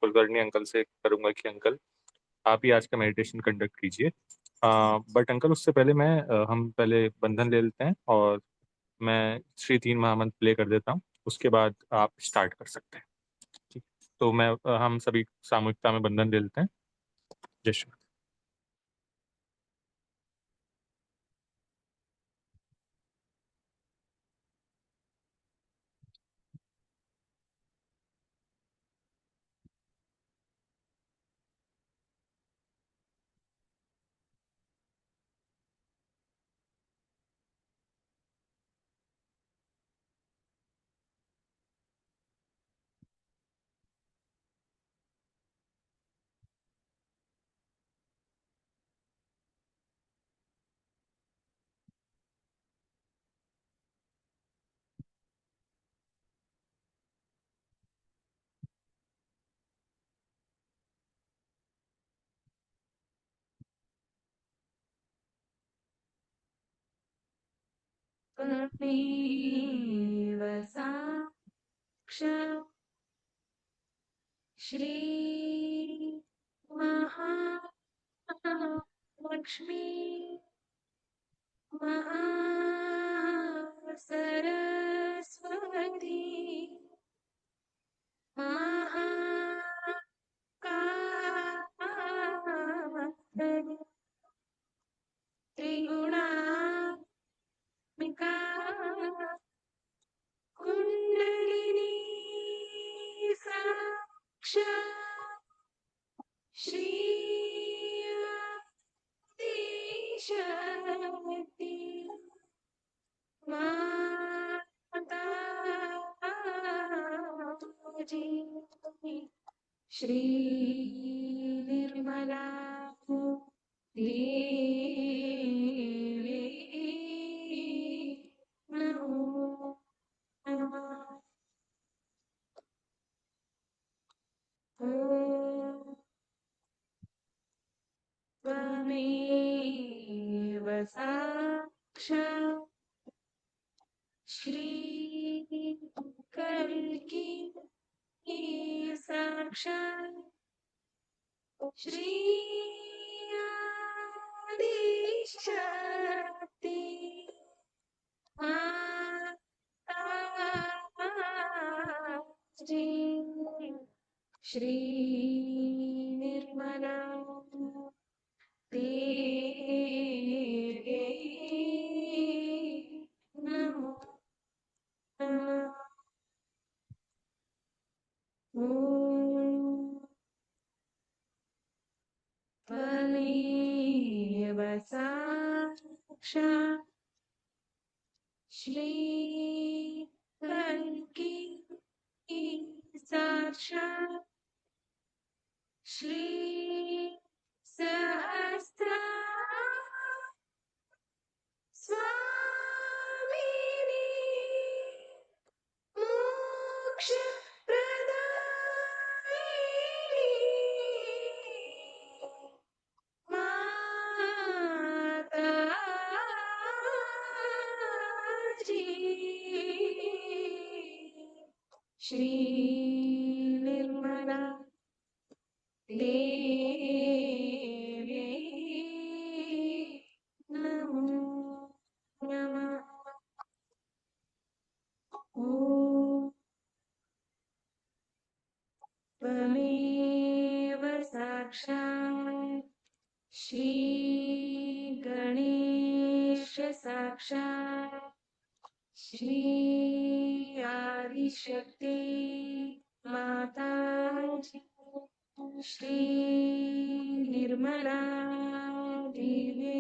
Kulkarni uncle से करूंगा कि अंकल आप ही आज का मेडिटेशन कंडक्ट कीजिए। बट अंकल उससे पहले हम पहले बंधन ले लेते हैं और मैं श्री तीन महामंत्र प्ले कर देता हूँ, उसके बाद आप स्टार्ट कर सकते हैं। ठीक। तो हम सभी सामूहिकता में बंधन ले लेते हैं। जय श्री। त्वमेव साक्षात् श्री महालक्ष्मी महासरस्वती महाकाली त्रिगुणात्मिका कुण्डलिनी साक्षात् श्री आदिशक्ति माता जी श्री निर्मला देवी नमो नमः। ॐ त्वमेव साक्षात् श्री कल्की साक्षात् श्री आदिशक्ति माताजी श्री निर्मला देवी नमो नमः। ॐ त्वमेव साक्षात् श्री कल्की साक्षात् श्री सहस्रार स्वामिनी मोक्ष प्रदायिनी माताजी श्री निर्मला देवी नमो नमः। ॐ त्वमेव साक्षात् श्री गणेश साक्षात् श्री आदिशक्ति माता श्री निर्मला देवी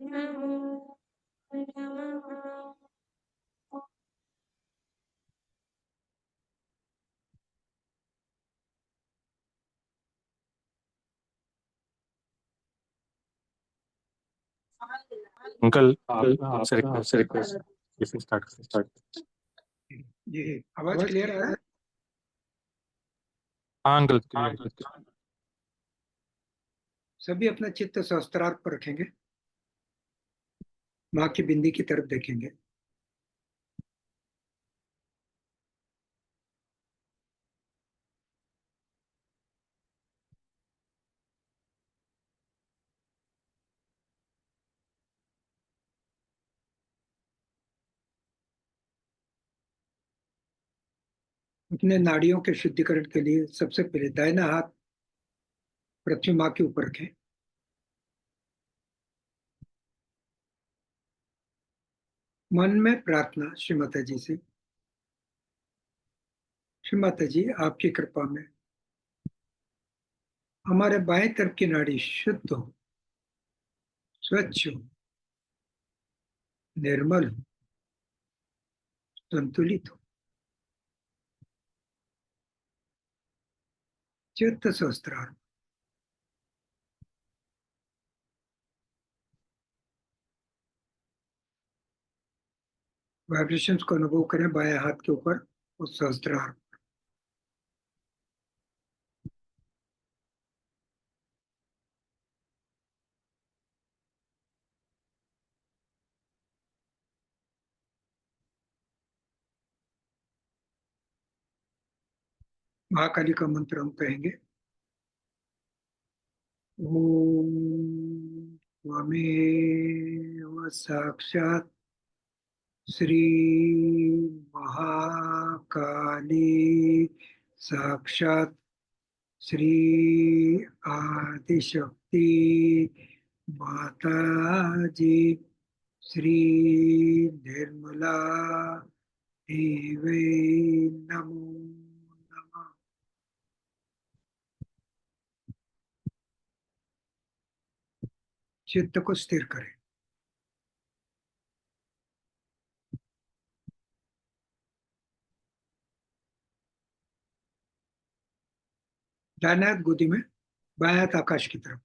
नमो नमः। अंकल आपसे रिक्वेस्ट इसे स्टार्ट। जी आवाज क्लियर आ रहा है? हाँ अंकल क्लियर। सभी अपना चित्त सहस्त्रार्थ पर रखेंगे, माँ की बिंदी की तरफ देखेंगे। अपने नाड़ियों के शुद्धिकरण के लिए सबसे पहले दाहिना हाथ पृथ्वी माँ के ऊपर रखें। मन में प्रार्थना श्री माता जी से, श्री माता जी आपकी कृपा में हमारे बाएं तरफ की नाड़ी शुद्ध हो, स्वच्छ हो, निर्मल हो, संतुलित हो, चित्त सहस्त्रार। वाइब्रेशंस को अनुभव करें बाएं हाथ के ऊपर उस सहस्त्रार। महाकाली का मंत्र हम कहेंगे। ओम त्वमेव साक्षात् श्री महाकाली, साक्षात श्री आदिशक्ति माता जी, श्री निर्मला देवी नमो नमः। चित्त को स्थिर करें। दाहिना हाथ गोदी में, बायां हाथ आकाश की तरफ।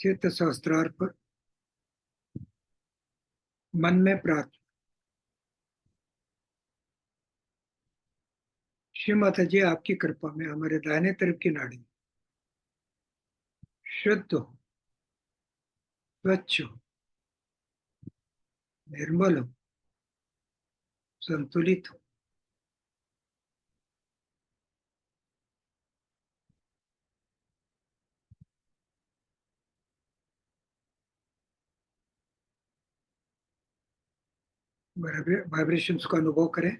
चित्त सहस्त्रार पर मन में प्रार्थना, श्री माता जी आपकी कृपा में हमारे दाहिने तरफ की नाड़ी शुद्ध हो, स्वच्छ हो, निर्मल हो, संतुलित हो। वाइब्रेशंस को अनुभव करें।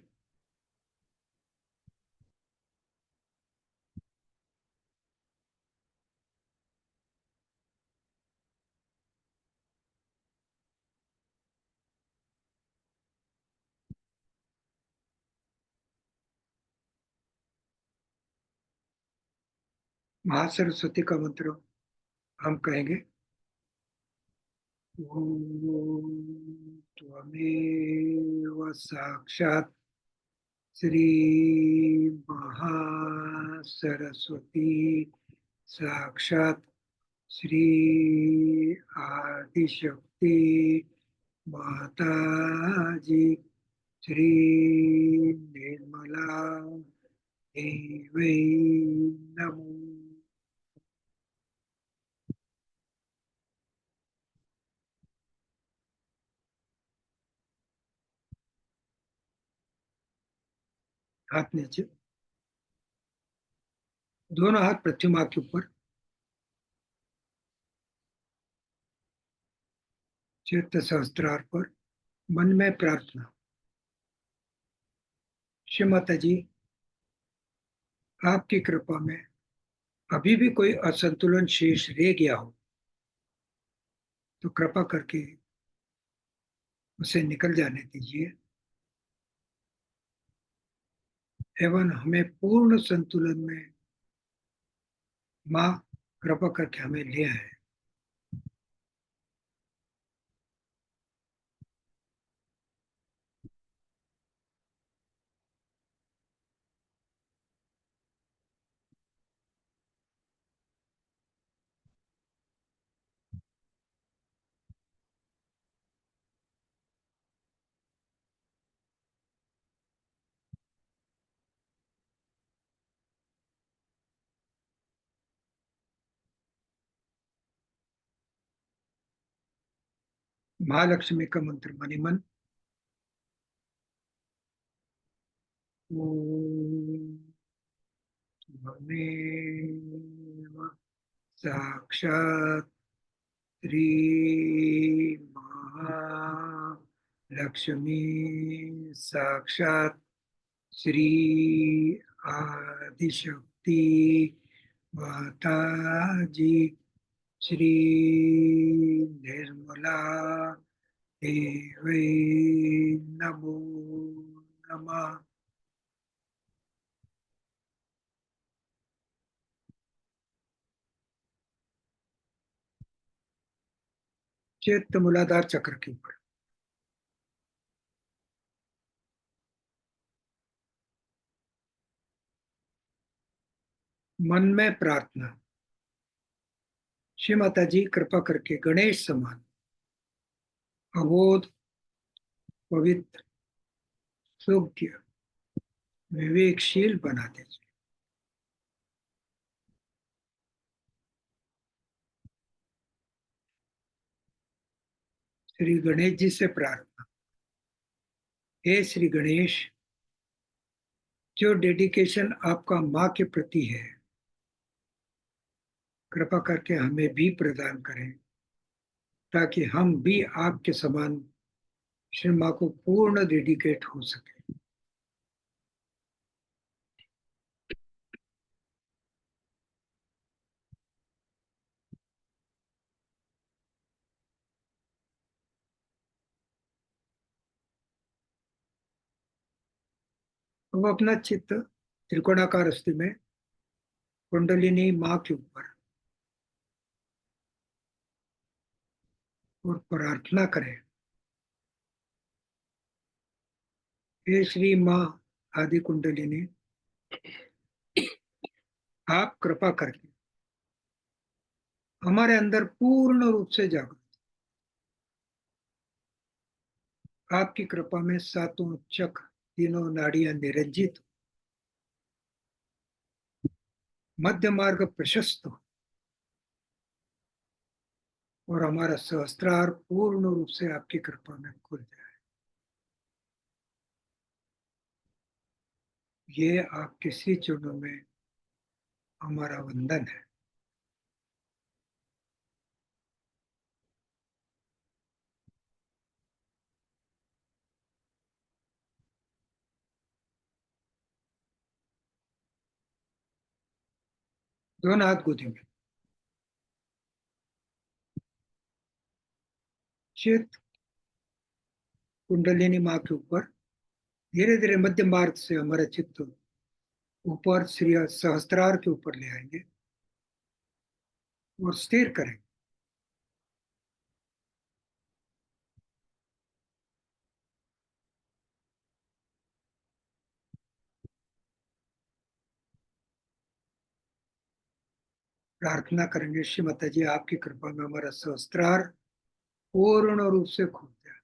महासरस्वती का मंत्र हम कहेंगे। ओम त्वमेव साक्षात् श्री महासरस्वती, साक्षात श्री आदिशक्ति माता जी, श्री निर्मला देवी नमो। हाथ नीचे, दोनों हाथ पृथ्वी माँ के ऊपर। चित्त सहस्त्रार पर मन में प्रार्थना, श्री माता जी आपकी कृपा में अभी भी कोई असंतुलन शेष रह गया हो तो कृपा करके उसे निकल जाने दीजिए एवं हमें पूर्ण संतुलन में माँ कृपा करके हमें ले आए। महालक्ष्मी का मंत्र मनी मन। ओम त्वमेव साक्षात् श्री महाकाली, लक्ष्मी साक्षात श्री आदिशक्ति माता जी श्री निर्मला देवी नमो नमः। चित्त मूलाधार चक्र के ऊपर मन में प्रार्थना, श्री माता जी कृपा करके गणेश समान अबोध पवित्र योग्य विवेकशील बना दीजिए। श्री गणेश जी से प्रार्थना, हे श्री गणेश, जो डेडिकेशन आपका माँ के प्रति है कृपा करके हमें भी प्रदान करें ताकि हम भी आपके समान श्री माँ को पूर्ण डेडिकेट हो सके। अब अपना चित्त त्रिकोणाकार स्थिति में कुंडलिनी माँ के ऊपर और प्रार्थना करें, हे श्री माँ आदि कुंडलिनी, आप कृपा करके हमारे अंदर पूर्ण रूप से जागृत, आपकी कृपा में सातों चक्र तीनों नाड़ियां निरंजित, मध्य मार्ग प्रशस्त हो और हमारा सहस्त्रार पूर्ण रूप से आपकी कृपा में खुल जाए। ये आपके श्री चरणों में हमारा वंदन है। दोनों हाथ गोदी में, चित कुंडलिनी माँ के ऊपर धीरे धीरे मध्य मार्ग से हमारा चित्त ऊपर श्री सहस्त्रार के ऊपर ले आएंगे और स्थिर करेंगे। प्रार्थना करेंगे, श्री माता जी आपकी कृपा में हमारा सहस्त्रार पूर्ण रूप से खुल जाए।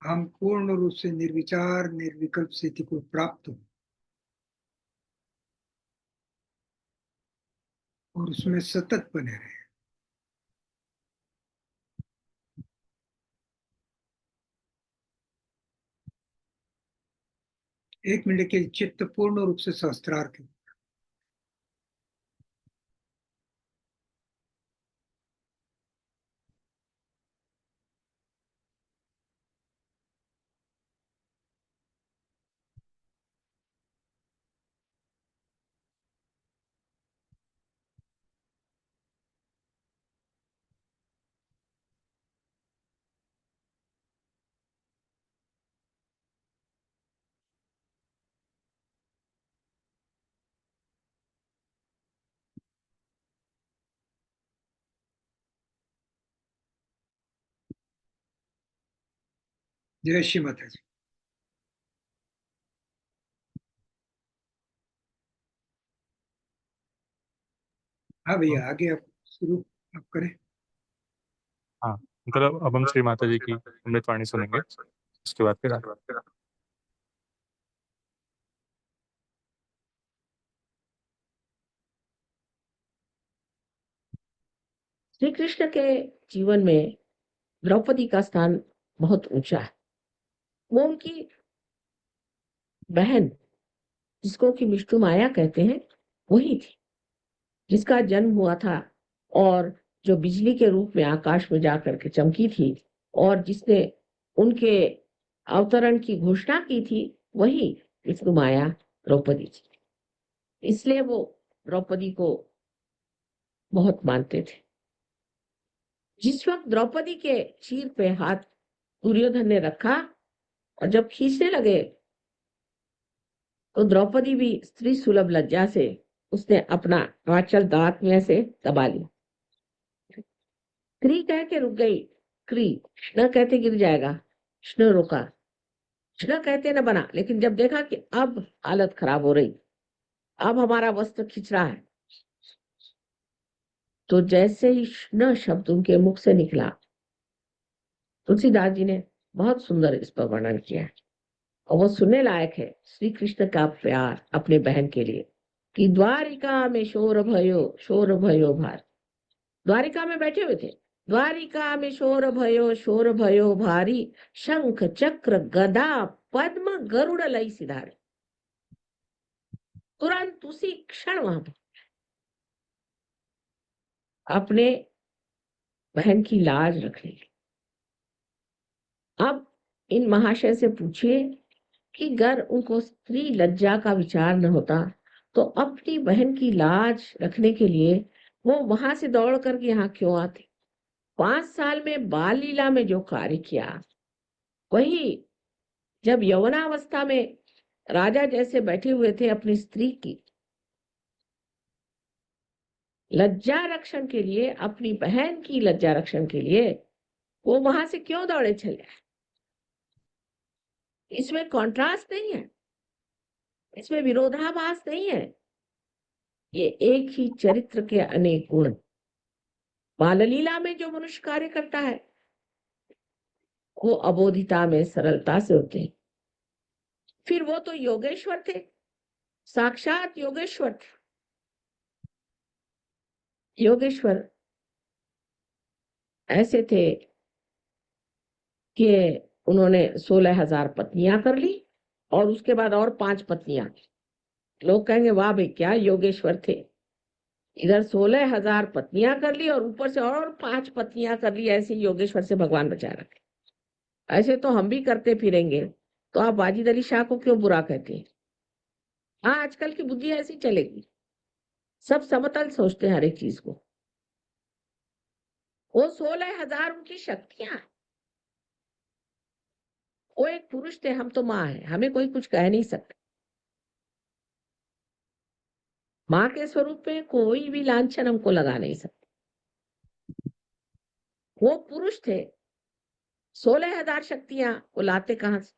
हम पूर्ण रूप से निर्विचार निर्विकल्प स्थिति को प्राप्त हो और उसमें सतत बने रहे। एक मिनट के चित्त पूर्ण रूप से सहस्त्रार के, जय श्री माता जी। हाँ भैया, आगे आप शुरू आप करें। हाँ अंकल, अब हम श्री माता जी की अमृतवाणी सुनेंगे, उसके बाद फिर श्री कृष्ण के जीवन में द्रौपदी का स्थान बहुत ऊंचा है। वो उनकी बहन, जिसको कि विष्णु माया कहते हैं, वही थी जिसका जन्म हुआ था और जो बिजली के रूप में आकाश में जाकर के चमकी थी और जिसने उनके अवतरण की घोषणा की थी, वही विष्णु माया द्रौपदी थी। इसलिए वो द्रौपदी को बहुत मानते थे। जिस वक्त द्रौपदी के चीर पे हाथ दुर्योधन ने रखा और जब खींचने लगे तो द्रौपदी भी स्त्री सुलभ लज्जा से उसने अपना आंचल दांत में से दबा लिया। क्री कह के रुक गई। क्री न कहते गिर जाएगा, न रुका, न कहते न बना, लेकिन जब देखा कि अब हालत खराब हो रही, अब हमारा वस्त्र खिंच रहा है, तो जैसे ही न शब्द उनके मुख से निकला, तुलसीदास जी ने बहुत सुंदर इस पर वर्णन किया है और वो सुनने लायक है। श्री कृष्ण का प्यार अपने बहन के लिए कि द्वारिका में शोर भयो भार। द्वारिका में बैठे हुए थे, द्वारिका में शोर भयो भारी, शंख चक्र गदा पद्म गरुड़ लई सिधारे। तुरंत उसी क्षण वहां पर अपने बहन की लाज रख ली। अब इन महाशय से पूछिए कि अगर उनको स्त्री लज्जा का विचार न होता तो अपनी बहन की लाज रखने के लिए वो वहां से दौड़ करके यहाँ क्यों आते। 5 साल में बाल लीला में जो कार्य किया, वही जब यौवनावस्था में राजा जैसे बैठे हुए थे, अपनी स्त्री की लज्जा रक्षण के लिए, अपनी बहन की लज्जा रक्षण के लिए वो वहां से क्यों दौड़े चले। इसमें कॉन्ट्रास्ट नहीं है, इसमें विरोधाभास नहीं है, ये एक ही चरित्र के अनेक गुण। बाल लीला में जो मनुष्य कार्य करता है वो अबोधिता में सरलता से होते हैं। फिर वो तो योगेश्वर थे, साक्षात योगेश्वर थे। योगेश्वर ऐसे थे कि उन्होंने 16,000 पत्नियां कर ली और उसके बाद और 5 पत्नियां। लोग कहेंगे वाह भाई क्या योगेश्वर थे, इधर 16,000 पत्नियां कर ली और ऊपर से और 5 पत्नियां कर ली। ऐसे योगेश्वर से भगवान बचा रखे। ऐसे तो हम भी करते फिरेंगे, तो आप वाजिद अली शाह को क्यों बुरा कहते हैं। हाँ, आजकल की बुद्धि ऐसी चलेगी, सब समतल सोचते हैं हर एक चीज को। वो 16,000 उनकी शक्तियां। वो एक पुरुष थे, हम तो माँ है, हमें कोई कुछ कह नहीं सकता। माँ के स्वरूप में कोई भी लांछन हमको लगा नहीं सकता। वो पुरुष थे, 16,000 शक्तियां वो लाते कहां से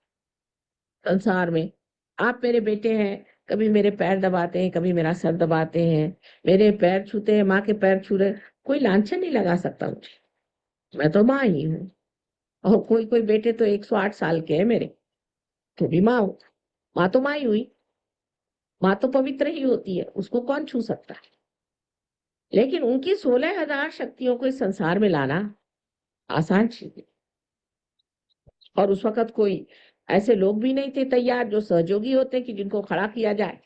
संसार में। आप मेरे बेटे हैं, कभी मेरे पैर दबाते हैं, कभी मेरा सर दबाते हैं, मेरे पैर छूते हैं, माँ के पैर छू रहे, कोई लांछन नहीं लगा सकता मुझे, मैं तो माँ ही हूँ। और कोई कोई बेटे तो 108 साल के हैं मेरे, तो भी माँ हूँ। माँ तो माँ ही हुई, माँ तो पवित्र ही होती है, उसको कौन छू सकता है। लेकिन उनकी 16,000 शक्तियों को इस संसार में लाना आसान चीज नहीं। और उस वक्त कोई ऐसे लोग भी नहीं थे तैयार जो सहयोगी होते कि जिनको खड़ा किया जाए।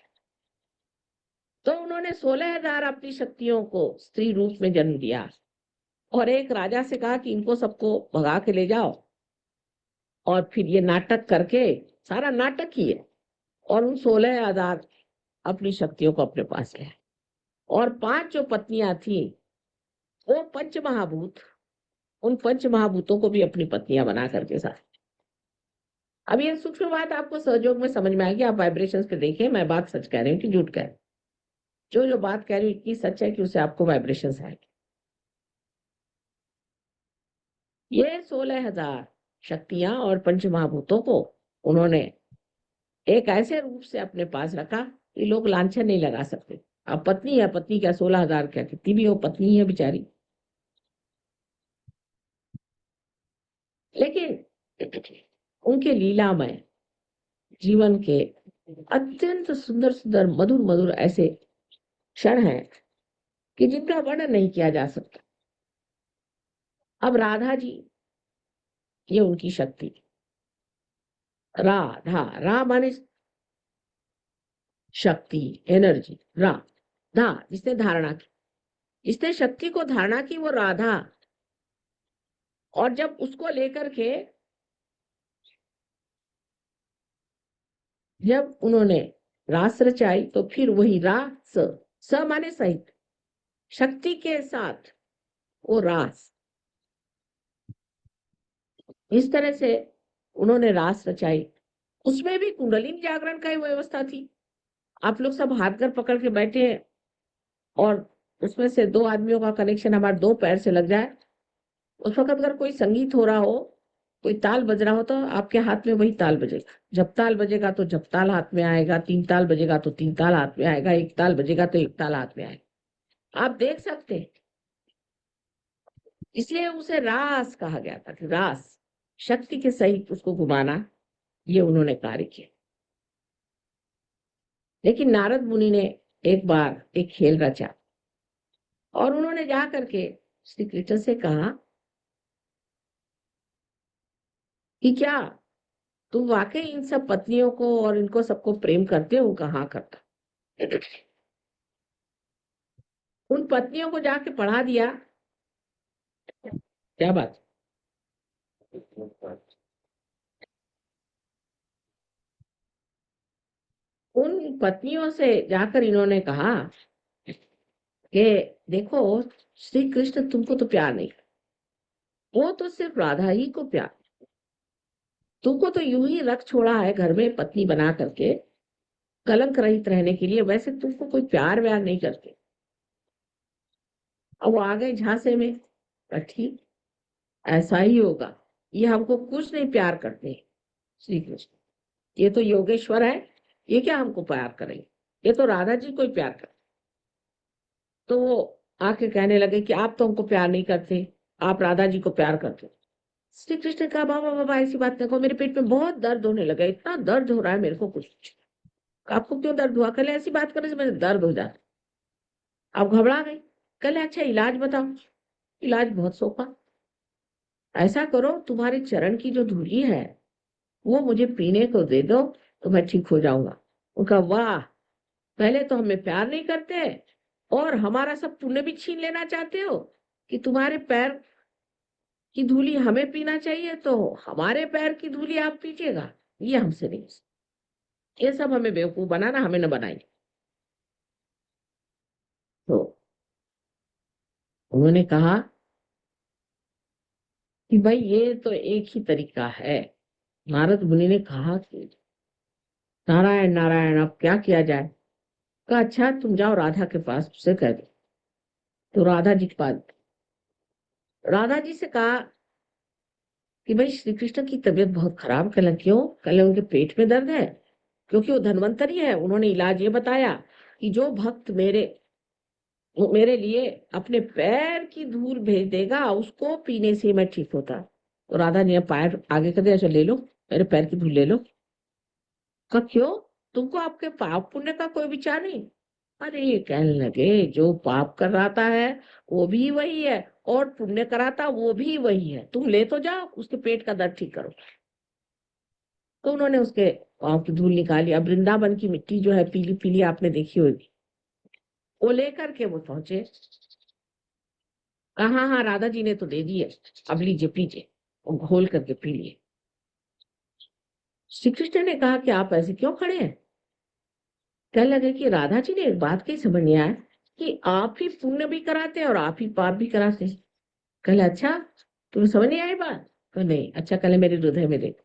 तो उन्होंने 16,000 अपनी शक्तियों को स्त्री रूप में जन्म दिया और एक राजा से कहा कि इनको सबको भगा के ले जाओ और फिर ये नाटक करके, सारा नाटक ही है, और उन 16,000 अपनी शक्तियों को अपने पास ले आए। और 5 जो पत्नियां थी वो पंच महाभूत, उन पंच महाभूतों को भी अपनी पत्नियां बना करके साथ। अब ये सूक्ष्म बात आपको सहयोग में समझ में आएगी। आप वाइब्रेशंस पे देखिए, मैं बात सच कह रही हूँ कि झूठ कह रही हूँ। जो बात कह रही हूँ इतनी सच है कि उससे आपको वाइब्रेशंस आएंगे। ये 16,000 शक्तियां और पंच महाभूतों को उन्होंने एक ऐसे रूप से अपने पास रखा कि लोग लांछन नहीं लगा सकते। अब पत्नी है, पत्नी क्या 16,000 क्या, कितनी भी हो पत्नी है बेचारी। लेकिन उनके लीलामय जीवन के अत्यंत सुंदर सुंदर मधुर मधुर ऐसे क्षण हैं कि जिनका वर्णन नहीं किया जा सकता। अब राधा जी, ये उनकी शक्ति। राधा, रा माने शक्ति, एनर्जी, रा, धा जिसने धारणा की। इसने शक्ति को धारणा की वो राधा, और जब उसको लेकर के जब उन्होंने रास रचाई तो फिर वही रास, स माने सहित, शक्ति के साथ वो रास, इस तरह से उन्होंने रास रचाई। उसमें भी कुंडलिनी जागरण का ही व्यवस्था थी। आप लोग सब हाथ कर पकड़ के बैठे हैं और उसमें से दो आदमियों का कनेक्शन हमारे दो पैर से लग जाए, उस वक्त अगर कोई संगीत हो रहा हो, कोई ताल बज रहा हो, तो आपके हाथ में वही ताल बजेगा। जब ताल बजेगा तो जब ताल हाथ में आएगा, तीन ताल बजेगा तो तीन ताल हाथ में आएगा, एक ताल बजेगा तो एक ताल हाथ में आएगा। आप देख सकते हैं, इसलिए उसे रास कहा गया था कि रास, शक्ति के सहित उसको घुमाना, ये उन्होंने कार्य किया। लेकिन नारद मुनि ने एक बार एक खेल रचा और उन्होंने जा करके श्री कृष्ण से कहा कि क्या तुम वाकई इन सब पत्नियों को और इनको सबको प्रेम करते हो? कहाँ करता। उन पत्नियों को जाके पढ़ा दिया। क्या बात, उन पत्नियों से जाकर इन्होंने कहा कि देखो, श्री कृष्ण तुमको तो प्यार नहीं, वो तो सिर्फ राधा ही को प्यार, तुमको तो यूं ही रख छोड़ा है घर में पत्नी बना करके कलंक रहित रहने के लिए, वैसे तुमको कोई प्यार व्यार नहीं करते। अब वो आ गए झांसे में, ठीक ऐसा ही होगा, ये हमको कुछ नहीं प्यार करते श्री कृष्ण, ये तो योगेश्वर है, ये क्या हमको प्यार करेंगे, ये तो राधा जी को ही प्यार करते। तो वो आके कहने लगे कि आप तो हमको प्यार नहीं करते, आप राधा जी को प्यार करते हो। श्री कृष्ण ने कहा बाबा बाबा ऐसी बात नहीं कहो, मेरे पेट में बहुत दर्द होने लगा, इतना दर्द हो रहा है मेरे को, कुछ आपको क्यों दर्द हुआ? कल ऐसी बात करने से मेरे दर्द हो जाता। आप घबरा गई, कल अच्छा इलाज बताओ। इलाज बहुत सोपा, ऐसा करो तुम्हारे चरण की जो धूली है वो मुझे पीने को दे दो तो मैं ठीक हो जाऊंगा। उनका वाह, पहले तो हमें प्यार नहीं करते और हमारा सब पुण्य भी छीन लेना चाहते हो कि तुम्हारे पैर की धूली हमें पीना चाहिए तो हमारे पैर की धूली आप पीजिएगा, ये हमसे नहीं। ये सब हमें बेवकूफ बनाना, हमें न बनाइए। तो उन्होंने कहा कि भाई ये तो एक ही तरीका है। नारद मुनि ने कहा कि नारायण नारायण, अब क्या किया जाए? कहा अच्छा तुम जाओ राधा के पास, उससे कह दो। तो राधा जी के पास, राधा जी से कहा कि भाई श्री कृष्ण की तबीयत बहुत खराब, कल क्यों? कल उनके पेट में दर्द है, क्योंकि वो धन्वंतरी है। उन्होंने इलाज ये बताया कि जो भक्त मेरे लिए अपने पैर की धूल भेज देगा उसको पीने से मैं ठीक होता। तो राधा ने पैर आगे कर दिया, अच्छा ले लो मेरे पैर की धूल ले लो। कहा क्यों, तुमको आपके पाप पुण्य का कोई विचार नहीं? अरे ये कहने लगे जो पाप कराता है वो भी वही है और पुण्य कराता वो भी वही है, तुम ले तो जाओ उसके पेट का दर्द ठीक करो। तो उन्होंने उसके पाँव की धूल निकाली। अब वृंदावन की मिट्टी जो है पीली पीली, आपने देखी होगी, वो लेकर के वो पहुंचे। कहा हाँ हाँ राधा जी ने तो दे दी है, अब लीजिए पीजिए, और घोल करके पी लिए। श्री कृष्ण ने कहा कि आप ऐसे क्यों खड़े हैं? कहने लगे कि राधा जी ने एक बात कही समझ नहीं आया कि आप ही पुण्य भी कराते हैं और आप ही पाप भी कराते हैं। कहले अच्छा तुम्हें समझ नहीं आई बात? तो नहीं, अच्छा कहले मेरे हृदय में देखो।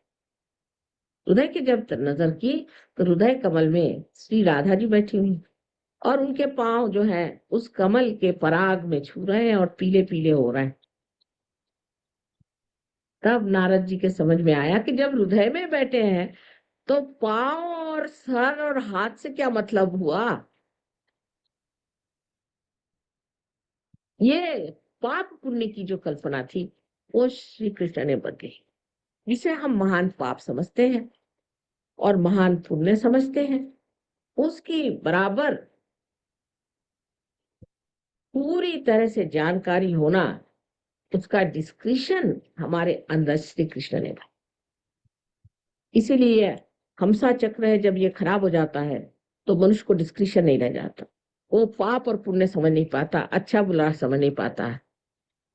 हृदय की जब नजर की तो हृदय कमल में श्री राधा जी बैठी हुई और उनके पांव जो है उस कमल के पराग में छू रहे हैं और पीले पीले हो रहे हैं। तब नारद जी के समझ में आया कि जब हृदय में बैठे हैं तो पांव और सर और हाथ से क्या मतलब हुआ? ये पाप पुण्य की जो कल्पना थी वो श्री कृष्ण ने बदली, जिसे हम महान पाप समझते हैं और महान पुण्य समझते हैं, उसकी बराबर पूरी तरह से जानकारी होना, उसका डिस्क्रिप्शन हमारे अंदर श्री कृष्ण ने भरा। इसीलिए हमसा चक्र है, जब ये खराब हो जाता है तो मनुष्य को डिस्क्रिप्शन नहीं रह जाता। वो पाप और पुण्य समझ नहीं पाता, अच्छा बुरा समझ नहीं पाता है।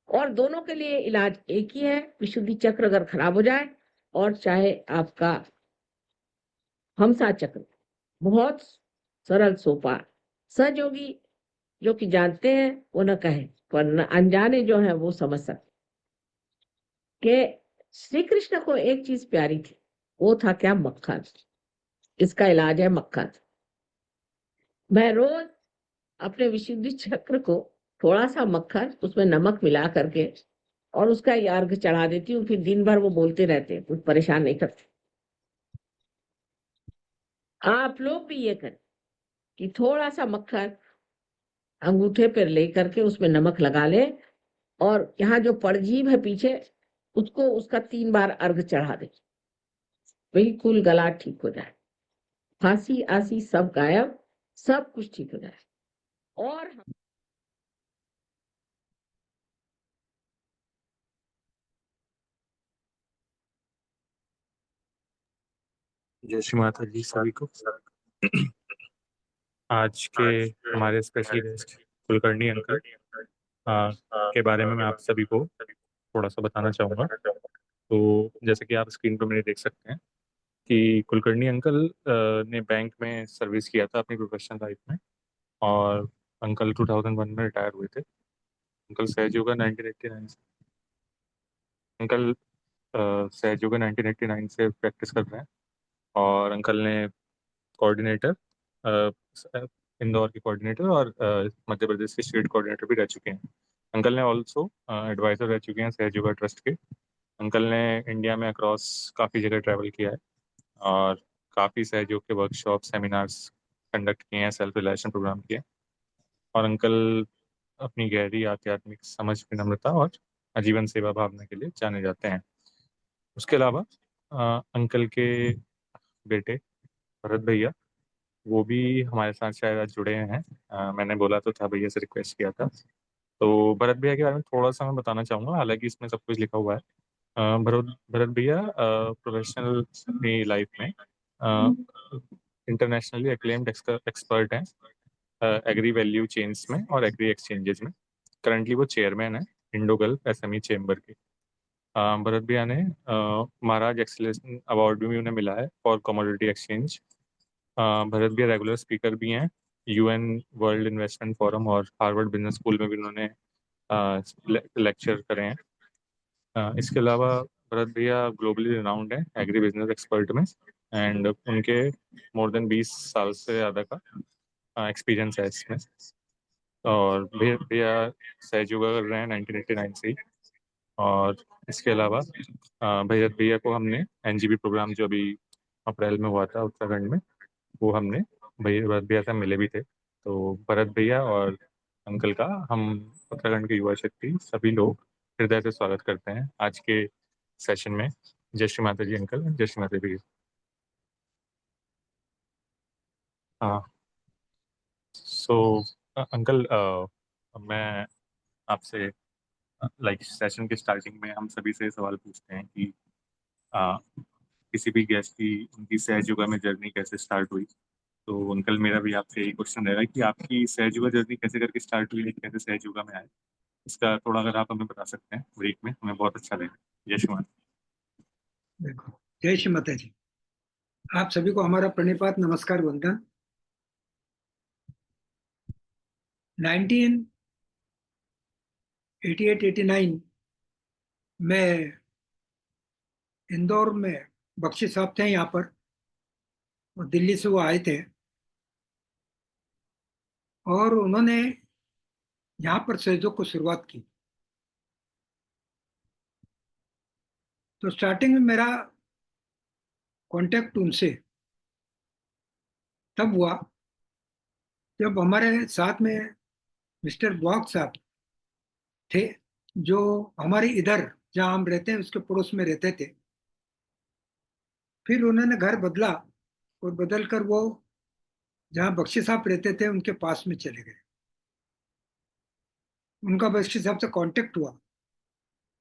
और दोनों के लिए इलाज एक ही है, विशुद्धि चक्र अगर खराब हो जाए और चाहे आपका हमसा चक्र, बहुत सरल सोपा। सहयोगी जो कि जानते हैं वो न कहे, पर अनजाने जो है वो समझ सकते कि श्री कृष्ण को एक चीज प्यारी थी, वो था क्या? मक्खन। इसका इलाज है मक्खन। मैं रोज अपने विशुद्धि चक्र को थोड़ा सा मक्खन उसमें नमक मिला करके और उसका अर्घ चढ़ा देती हूँ, फिर दिन भर वो बोलते रहते हैं, कुछ परेशान नहीं करते। आप लोग भी ये करें कि थोड़ा सा मक्खन अंगूठे पर ले करके उसमें नमक लगा ले और यहाँ जो परजीव है पीछे उसको उसका 3 बार अर्घ चढ़ा दे, बिल्कुल गला ठीक हो जाए, खांसी आसी सब गायब, सब कुछ ठीक हो जाए। और जय श्री माता जी सभी को। आज के हमारे स्पेशल गेस्ट कुलकर्णी अंकल के बारे में मैं आप सभी को थोड़ा सा बताना चाहूँगा। तो जैसे कि आप स्क्रीन पर मेरे देख सकते हैं कि कुलकर्णी अंकल ने बैंक में सर्विस किया था अपनी प्रोफेशनल लाइफ में, और अंकल 2001 में रिटायर हुए थे। अंकल सहज योगा 1989 से अंकल सहज योगा 1989 से प्रैक्टिस कर रहे हैं। और अंकल ने कोऑर्डिनेटर इंदौर के कोऑर्डिनेटर और मध्य प्रदेश के स्टेट कोऑर्डिनेटर भी रह चुके हैं। अंकल ने ऑल्सो एडवाइजर रह चुके हैं सहज योगा ट्रस्ट के। अंकल ने इंडिया में अक्रॉस काफ़ी जगह ट्रैवल किया है और काफ़ी सहयोग के वर्कशॉप सेमिनार्स कंडक्ट किए हैं, सेल्फ रिलेशन प्रोग्राम किए हैं। और अंकल अपनी गहरी आध्यात्मिक समझ, विनम्रता और आजीवन सेवा भावना के लिए जाने जाते हैं। उसके अलावा अंकल के बेटे भरत भैया, वो भी हमारे साथ शायद आज जुड़े हैं। मैंने बोला तो था, भैया से रिक्वेस्ट किया था। तो भरत भैया के बारे में थोड़ा सा मैं बताना चाहूँगा, हालांकि इसमें सब कुछ लिखा हुआ है। भरत भरत भैया प्रोफेशनल अपनी लाइफ में इंटरनेशनली एक्लेम्ड एक्सपर्ट हैं एग्री वैल्यू चेन्स में और एग्री एक्सचेंजेस में। करंटली वो चेयरमैन है इंडो गल्फ एसएमई चेंबर के। भरत भैया ने महाराज एक्सीलेंस अवार्ड भी उन्हें मिला है फॉर कमोडिटी एक्सचेंज। भरत भैया रेगुलर स्पीकर भी हैं यूएन वर्ल्ड इन्वेस्टमेंट फोरम और हार्वर्ड बिजनेस स्कूल में भी उन्होंने लेक्चर करे हैं। इसके अलावा भरत भैया ग्लोबली रिनाउंड है एग्री बिजनेस एक्सपर्ट में, एंड उनके मोर देन 20 साल से ज़्यादा का एक्सपीरियंस है इसमें। और भैया भैया सहज योगा कर रहे हैं 1989 से ही। और इसके अलावा भरत भैया को हमने एनजीबी प्रोग्राम जो अभी अप्रैल में हुआ था उत्तराखंड में, वो हमने भरत भैया से मिले भी थे। तो भरत भैया और अंकल का हम उत्तराखंड के युवा शक्ति सभी लोग हृदय से स्वागत करते हैं आज के सेशन में। जय श्री माता जी अंकल, जय श्री माता जी। हाँ, सो अंकल, मैं आपसे लाइक सेशन के स्टार्टिंग में हम सभी से सवाल पूछते हैं कि अ, किसी भी गेस्ट की उनकी सहज योगा में जर्नी कैसे स्टार्ट हुई। तो अंकल, मेरा भी आपसे यही क्वेश्चन रहेगा कि आपकी सहज योगा जर्नी कैसे करके स्टार्ट हुई, कैसे सहज योगा में आए। इसका थोड़ा अगर आप हमें बता सकते हैं ब्रेक में, हमें बहुत अच्छा लगेगा। जय श्री माता। देखो, जय श्री माता जी। आप सभी को हमारा प्रणिपात, नमस्कार, वंदन। 1988-89 में इंदौर में बख्शी साहब थे यहाँ पर, और दिल्ली से वो आए थे, और उन्होंने यहाँ पर सहयोग को शुरुआत की। तो स्टार्टिंग में मेरा कांटेक्ट उनसे तब हुआ जब हमारे साथ में मिस्टर ब्लॉक साहब थे, जो हमारे इधर जहाँ हम रहते हैं उसके पड़ोस में रहते थे। फिर उन्होंने घर बदला और बदल कर वो जहाँ बख्शी साहब रहते थे उनके पास में चले गए। उनका बख्शी साहब से कांटेक्ट हुआ,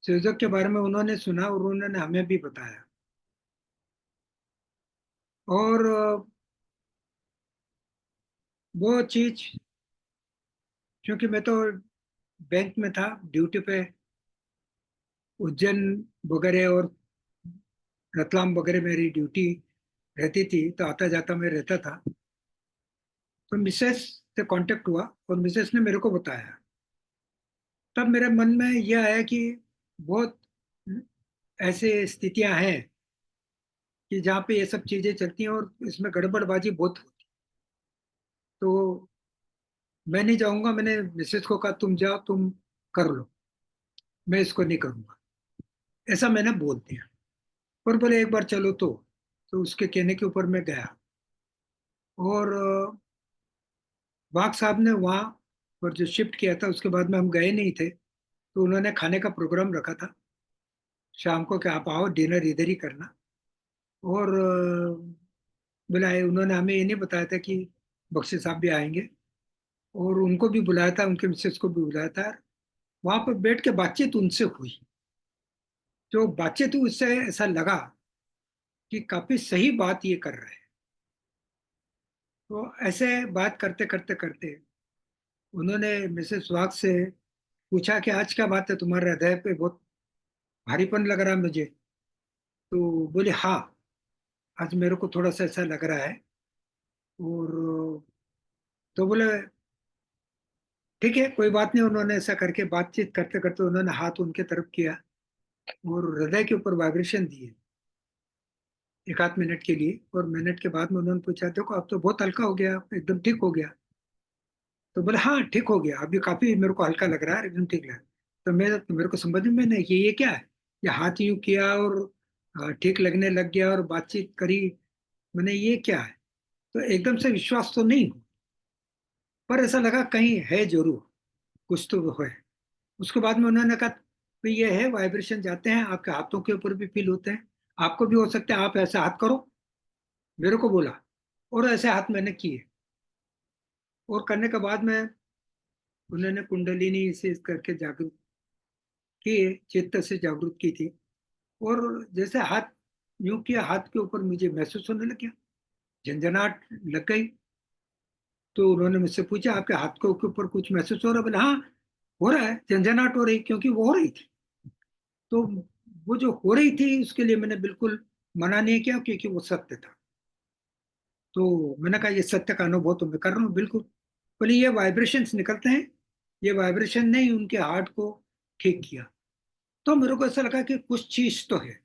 संयोजक के बारे में उन्होंने सुना और उन्होंने हमें भी बताया। और वो चीज क्योंकि मैं तो बैंक में था ड्यूटी पे, उज्जैन वगैरह और रतलाम वगैरह मेरी ड्यूटी रहती थी, तो आता जाता मैं रहता था। तो मिसेस से कांटेक्ट हुआ और मिसेस ने मेरे को बताया। तब मेरे मन में यह आया कि बहुत ऐसे स्थितियां हैं कि जहाँ पे ये सब चीजें चलती हैं और इसमें गड़बड़बाजी बहुत होती। तो मैं नहीं जाऊंगा, मैंने मिसेस को कहा तुम जाओ, तुम कर लो, मैं इसको नहीं करूंगा, ऐसा मैंने बोल दिया। और बोले एक बार चलो तो उसके कहने के ऊपर मैं गया। और वाघ साहब ने वहाँ पर जो शिफ्ट किया था उसके बाद में हम गए नहीं थे, तो उन्होंने खाने का प्रोग्राम रखा था शाम को कि आप आओ डिनर इधर ही करना। और बुलाए, उन्होंने हमें ये नहीं बताया था कि बख्शी साहब भी आएंगे, और उनको भी बुलाया था, उनके मिसेस को भी बुलाया था। वहां पर बैठ के बातचीत उनसे हुई। जो बातचीत हुई उससे ऐसा लगा कि काफी सही बात ये कर रहे हैं। तो ऐसे बात करते करते करते उन्होंने मिसेस वाघ से पूछा कि आज क्या बात है, तुम्हारे हृदय पे बहुत भारीपन लग रहा है मुझे। तो बोले हाँ, आज मेरे को थोड़ा सा ऐसा लग रहा है। और तो बोले ठीक है कोई बात नहीं। उन्होंने ऐसा करके बातचीत करते करते उन्होंने हाथ उनके तरफ किया और हृदय के ऊपर वाइब्रेशन दिए एक आध मिनट के लिए। और मिनट के बाद में उन्होंने पूछा देखो अब तो बहुत हल्का हो गया, एकदम ठीक हो गया। तो बोले हाँ ठीक हो गया, अभी काफी मेरे को हल्का लग रहा है, एकदम ठीक लग रहा है। तो मेरे को समझ में नहीं ये क्या है। ये हाथ यूं किया और ठीक लगने लग गया और बातचीत करी। मैंने ये क्या है। तो एकदम से विश्वास तो नहीं हुआ, पर ऐसा लगा कहीं है जरूर, कुछ तो है। उसके बाद में उन्होंने कहा भाई ये है वाइब्रेशन जाते हैं आपके हाथों के ऊपर भी फील होते हैं, आपको भी हो सकता है, आप ऐसे हाथ करो, मेरे को बोला। और ऐसे हाथ मैंने किए। और करने के बाद में उन्होंने कुंडलिनी से करके जागरूक किए, चित्त से जागरूक की थी। और जैसे हाथ यूं किया, हाथ के ऊपर मुझे महसूस होने लग गया, झंझनाहट लग गई। तो उन्होंने मुझसे पूछा आपके हाथ के ऊपर कुछ महसूस हो रहा है? बोला हाँ हो रहा है, झंझनाहट हो रही, क्योंकि वो हो रही थी। तो वो जो हो रही थी उसके लिए मैंने बिल्कुल मना नहीं किया, क्योंकि वो सत्य था। तो मैंने कहा ये सत्य का अनुभव तो मैं कर रहा हूँ बिल्कुल। बोले ये वाइब्रेशंस निकलते हैं, ये वाइब्रेशन ने ही उनके हार्ट को ठीक किया। तो मेरे को ऐसा लगा कि कुछ चीज तो है।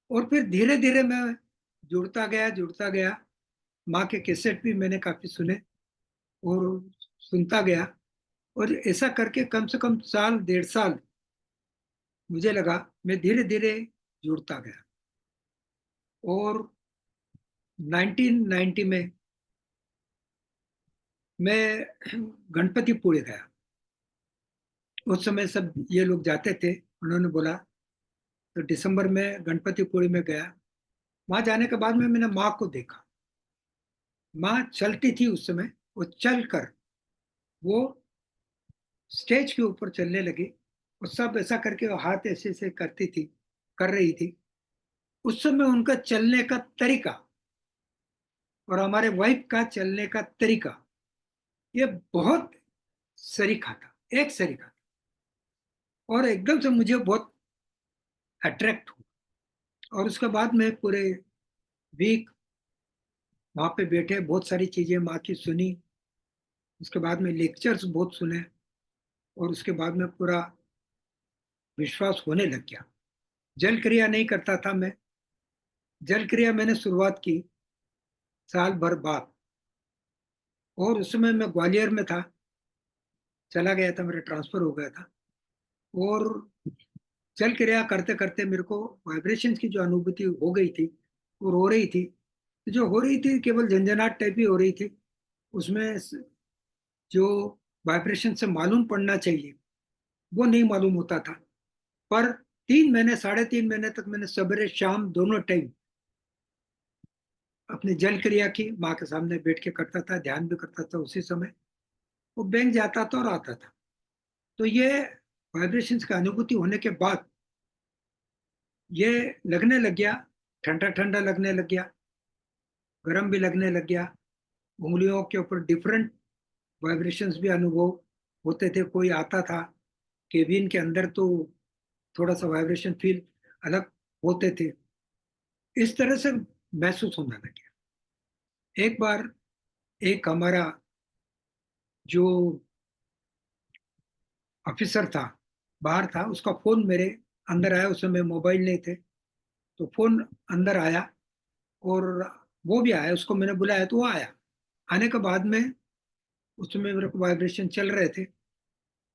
और फिर धीरे धीरे मैं जुड़ता गया। माँ के कैसेट भी मैंने काफी सुने और सुनता गया। और ऐसा करके कम से कम साल डेढ़ साल मुझे लगा, मैं धीरे धीरे जुड़ता गया। और 1990 में मैं गणपतिपुळे गया। उस समय सब ये लोग जाते थे, उन्होंने बोला, तो दिसंबर में गणपतिपुळे में गया। वहां जाने के बाद में मैंने माँ को देखा। माँ चलती थी उस समय, वो चल कर वो स्टेज के ऊपर चलने लगी। और सब ऐसा करके वो हाथ ऐसे ऐसे करती थी, कर रही थी। उस समय उनका चलने का तरीका और हमारे वाइफ का चलने का तरीका, ये बहुत सरीखा था, एक सरीखा था। और एकदम से मुझे बहुत अट्रैक्ट हुआ। और उसके बाद में पूरे वीक वहां पे बैठे, बहुत सारी चीजें माँ की सुनी। उसके बाद में लेक्चर्स बहुत सुने। और उसके बाद में पूरा विश्वास होने लग गया। जल क्रिया नहीं करता था मैं। जल क्रिया मैंने शुरुआत की साल भर बाद। और उस समय मैं ग्वालियर में था, चला गया था, मेरा ट्रांसफर हो गया था। और जल क्रिया करते करते मेरे को वाइब्रेशंस की जो अनुभूति हो गई थी और हो रही थी, जो हो रही थी केवल झंझनाहट टाइप ही हो रही थी। उसमें जो वाइब्रेशन से मालूम पड़ना चाहिए वो नहीं मालूम होता था। पर 3 महीने, 3.5 महीने तक मैंने सवेरे शाम दोनों टाइम अपनी जल क्रिया की, माँ के सामने बैठ के करता था, ध्यान भी करता था उसी समय। वो बैंक जाता था और आता था। तो ये वाइब्रेशंस की अनुभूति होने के बाद ये लगने लग गया, ठंडा ठंडा लगने लग गया, गर्म भी लगने लग गया। उंगलियों के ऊपर डिफरेंट वाइब्रेशंस भी अनुभव होते थे। कोई आता था केबिन के अंदर तो थोड़ा सा वाइब्रेशन फील अलग होते थे। इस तरह से महसूस होने लगे। एक बार एक हमारा जो ऑफिसर था बाहर था, उसका फोन मेरे अंदर आया। उस समय मोबाइल नहीं थे, तो फोन अंदर आया और वो भी आया। उसको मैंने बुलाया तो वो आया। आने के बाद में उसमें मेरे को वाइब्रेशन चल रहे थे।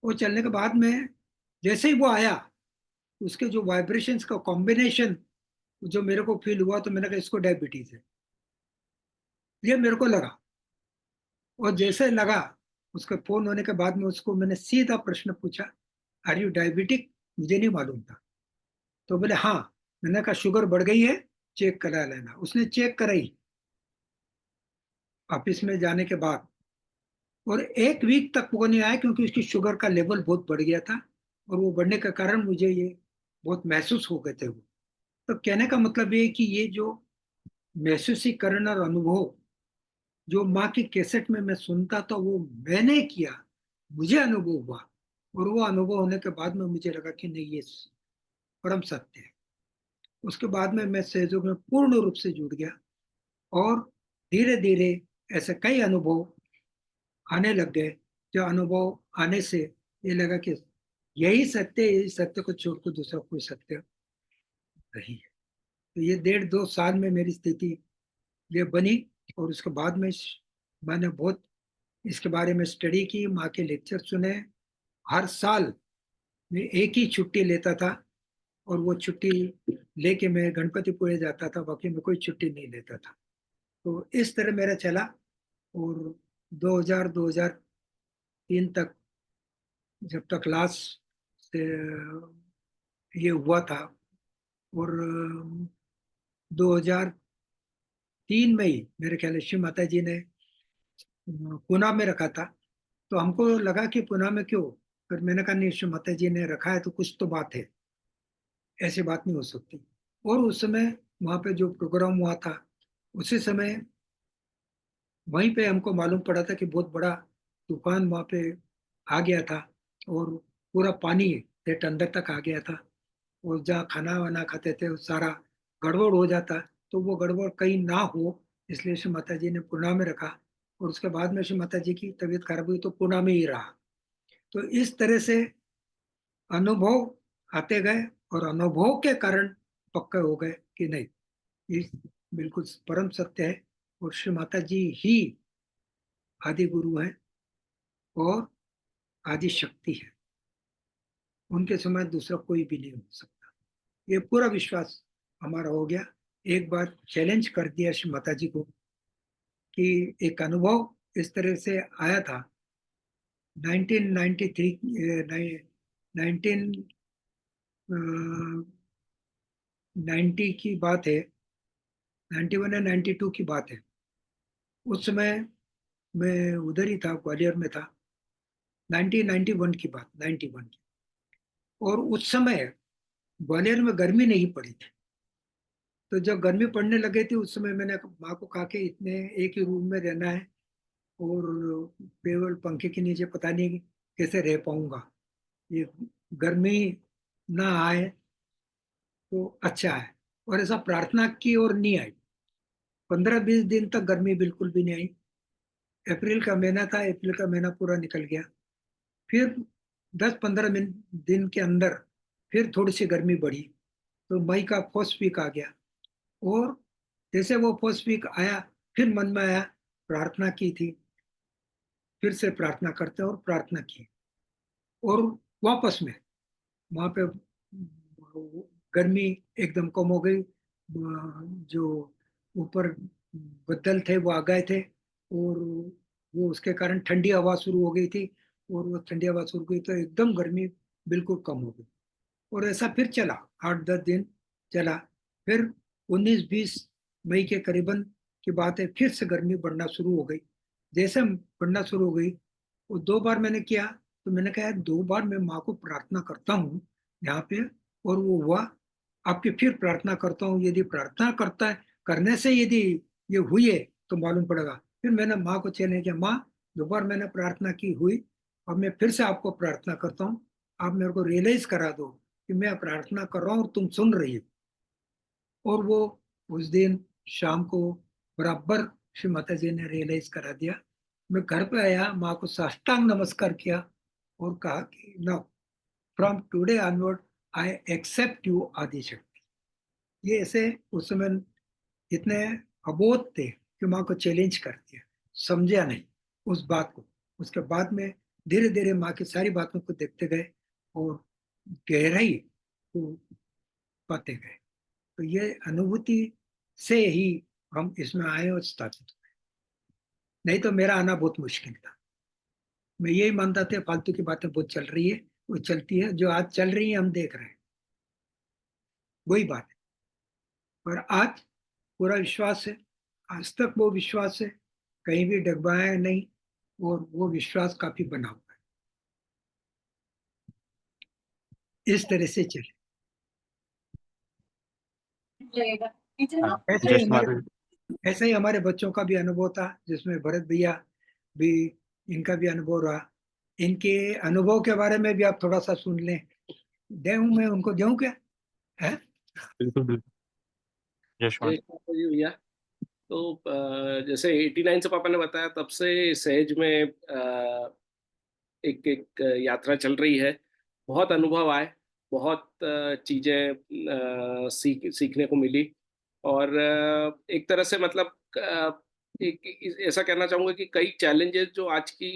वो चलने के बाद में जैसे ही वो आया, उसके जो वाइब्रेशंस का कॉम्बिनेशन जो मेरे को फील हुआ, तो मैंने कहा इसको डायबिटीज है, ये मेरे को लगा। और जैसे लगा, उसके फोन होने के बाद में उसको मैंने सीधा प्रश्न पूछा, आर यू डायबिटिक? मुझे नहीं मालूम था। तो बोले हाँ। मैंने कहा शुगर बढ़ गई है, चेक करा लेना। उसने चेक कराई ऑफिस में जाने के बाद, और एक वीक तक वो नहीं आया क्योंकि उसकी शुगर का लेवल बहुत बढ़ गया था। और वो बढ़ने के कारण मुझे ये बहुत महसूस हो गए थे वो। तो कहने का मतलब ये है कि ये जो महसूसीकरण और अनुभव जो माँ की कैसेट में मैं सुनता था, वो मैंने किया, मुझे अनुभव हुआ। और वो अनुभव होने के बाद में मुझे लगा कि नहीं, ये परम सत्य है। उसके बाद में मैं सहयोग में पूर्ण रूप से जुड़ गया। और धीरे धीरे ऐसे कई अनुभव आने लग गए। जो अनुभव आने से ये लगा कि यही सत्य है, यही सत्य को छोड़कर दूसरा कोई सत्य नहीं है। तो ये 1.5-2 साल में मेरी स्थिति ये बनी। और उसके बाद में मैंने बहुत इसके बारे में स्टडी की, माँ के लेक्चर सुने। हर साल मैं एक ही छुट्टी लेता था, और वो छुट्टी लेके मैं गणपतिपुरे जाता था, बाकी मैं कोई छुट्टी नहीं लेता था। तो इस तरह मेरा चला। और 2000-2003 तक, जब तक लास्ट से ये हुआ था। और 2003 में ही मेरे ख्याल से श्री माता जी ने पुणे में रखा था। तो हमको लगा कि पुणे में क्यों। फिर मैंने कहा नहीं, श्री माता जी ने रखा है तो कुछ तो बात है, ऐसी बात नहीं हो सकती। और उस समय वहाँ पे जो प्रोग्राम हुआ था, उसी समय वहीं पे हमको मालूम पड़ा था कि बहुत बड़ा तूफान वहाँ पे आ गया था। और पूरा पानी पेट अंदर तक आ गया था। और जहाँ खाना वाना खाते थे वो सारा गड़बड़ हो जाता। तो वो गड़बड़ कहीं ना हो, इसलिए श्री माता जी ने पुणे में रखा। और उसके बाद में श्री माता जी की तबीयत खराब हुई तो पुणे में ही रहा। तो इस तरह से अनुभव आते गए, और अनुभव के कारण पक्के हो गए कि नहीं, ये बिल्कुल परम सत्य है। और श्री माता जी ही आदि गुरु है और आदि शक्ति है। उनके समय दूसरा कोई भी नहीं हो सकता। ये पूरा विश्वास हमारा हो गया। एक बार चैलेंज कर दिया श्री माता जी को कि एक अनुभव इस तरह से आया था 1993 1990 की बात है। 91 या 92 की बात है। उस समय मैं उधर ही था, ग्वालियर में था। 1991 की बात, 91 की। और उस समय ग्वालियर में गर्मी नहीं पड़ी थी। तो जब गर्मी पड़ने लगे थी, उस समय मैंने माँ को कहा कि इतने एक ही रूम में रहना है, और केवल पंखे के नीचे पता नहीं कैसे रह पाऊंगा, ये गर्मी ना आए तो अच्छा है। और ऐसा प्रार्थना की और नहीं आई। 15-20 दिन तक गर्मी बिल्कुल भी नहीं आई। अप्रैल का महीना था, अप्रैल का महीना पूरा निकल गया। फिर 10-15 दिन के अंदर फिर थोड़ी सी गर्मी बढ़ी। तो मई का फर्स्ट वीक आ गया। और जैसे वो फर्स्ट वीक आया, फिर मन में आया, प्रार्थना की थी, फिर से प्रार्थना करते और प्रार्थना की। और वापस में वहां पे गर्मी एकदम कम हो गई। जो ऊपर बदल थे वो आ गए थे, और वो उसके कारण ठंडी हवा शुरू हो गई थी। और वो ठंडी हवा शुरू हुई तो एकदम गर्मी बिल्कुल कम हो गई। और ऐसा फिर चला, 8-10 दिन चला। फिर 19-20 मई के करीबन की बात है, फिर से गर्मी बढ़ना शुरू हो गई। जैसे बढ़ना शुरू हो गई, वो 2 बार मैंने किया। तो मैंने कहा 2 बार मैं माँ को प्रार्थना करता हूँ यहाँ पे, और वो हुआ। आपकी फिर प्रार्थना करता हूँ, यदि प्रार्थना करता है करने से यदि ये हुई है तो मालूम पड़ेगा। फिर मैंने माँ को चैलेंज किया, माँ दोबारा मैंने प्रार्थना की हुई, और मैं फिर से आपको प्रार्थना करता हूँ, आप मेरे को रियलाइज करा दो कि मैं प्रार्थना कर रहा हूँ और तुम सुन रही हो। और वो उस दिन शाम को बराबर श्री माता जी ने रियलाइज करा दिया। मैं घर पे आया, माँ को साष्टांग नमस्कार किया और कहा कि now from today onward I accept you Adi Shakti. ये ऐसे उस समय इतने अबोध थे कि माँ को चैलेंज कर दिया, समझा नहीं उस बात को। उसके बाद में धीरे धीरे माँ की सारी बातों को देखते गए और गहराई को पाते गए। तो ये अनुभूति से ही हम इसमें आए और स्थापित हुए, नहीं तो मेरा आना बहुत मुश्किल था। मैं यही मानता था फालतू की बातें बहुत चल रही है, वो चलती है, जो आज चल रही है हम देख रहे हैं, वही बात है। पर आज पूरा विश्वास है, आज तक वो विश्वास है, कहीं भी डगमगाया नहीं, और वो विश्वास काफी बना हुआ है। इस तरह से चले। हाँ, ऐसे ही जैसे हमारे माता ऐसे ही हमारे बच्चों का भी अनुभव था, जिसमें भरत भैया भी, इनका भी अनुभव रहा। इनके अनुभव के बारे में भी आप थोड़ा सा सुन लें। देऊं, मैं उनको देऊं क्या है? बिल्कुल बिल्कुल जय यशवंत। माता जी भैया। तो जैसे 89 से पापा ने बताया, तब से सहज में एक एक यात्रा चल रही है। बहुत अनुभव आए, बहुत चीजें सीखने को मिली। और एक तरह से मतलब ऐसा कहना चाहूंगा कि कई चैलेंजेस जो आज की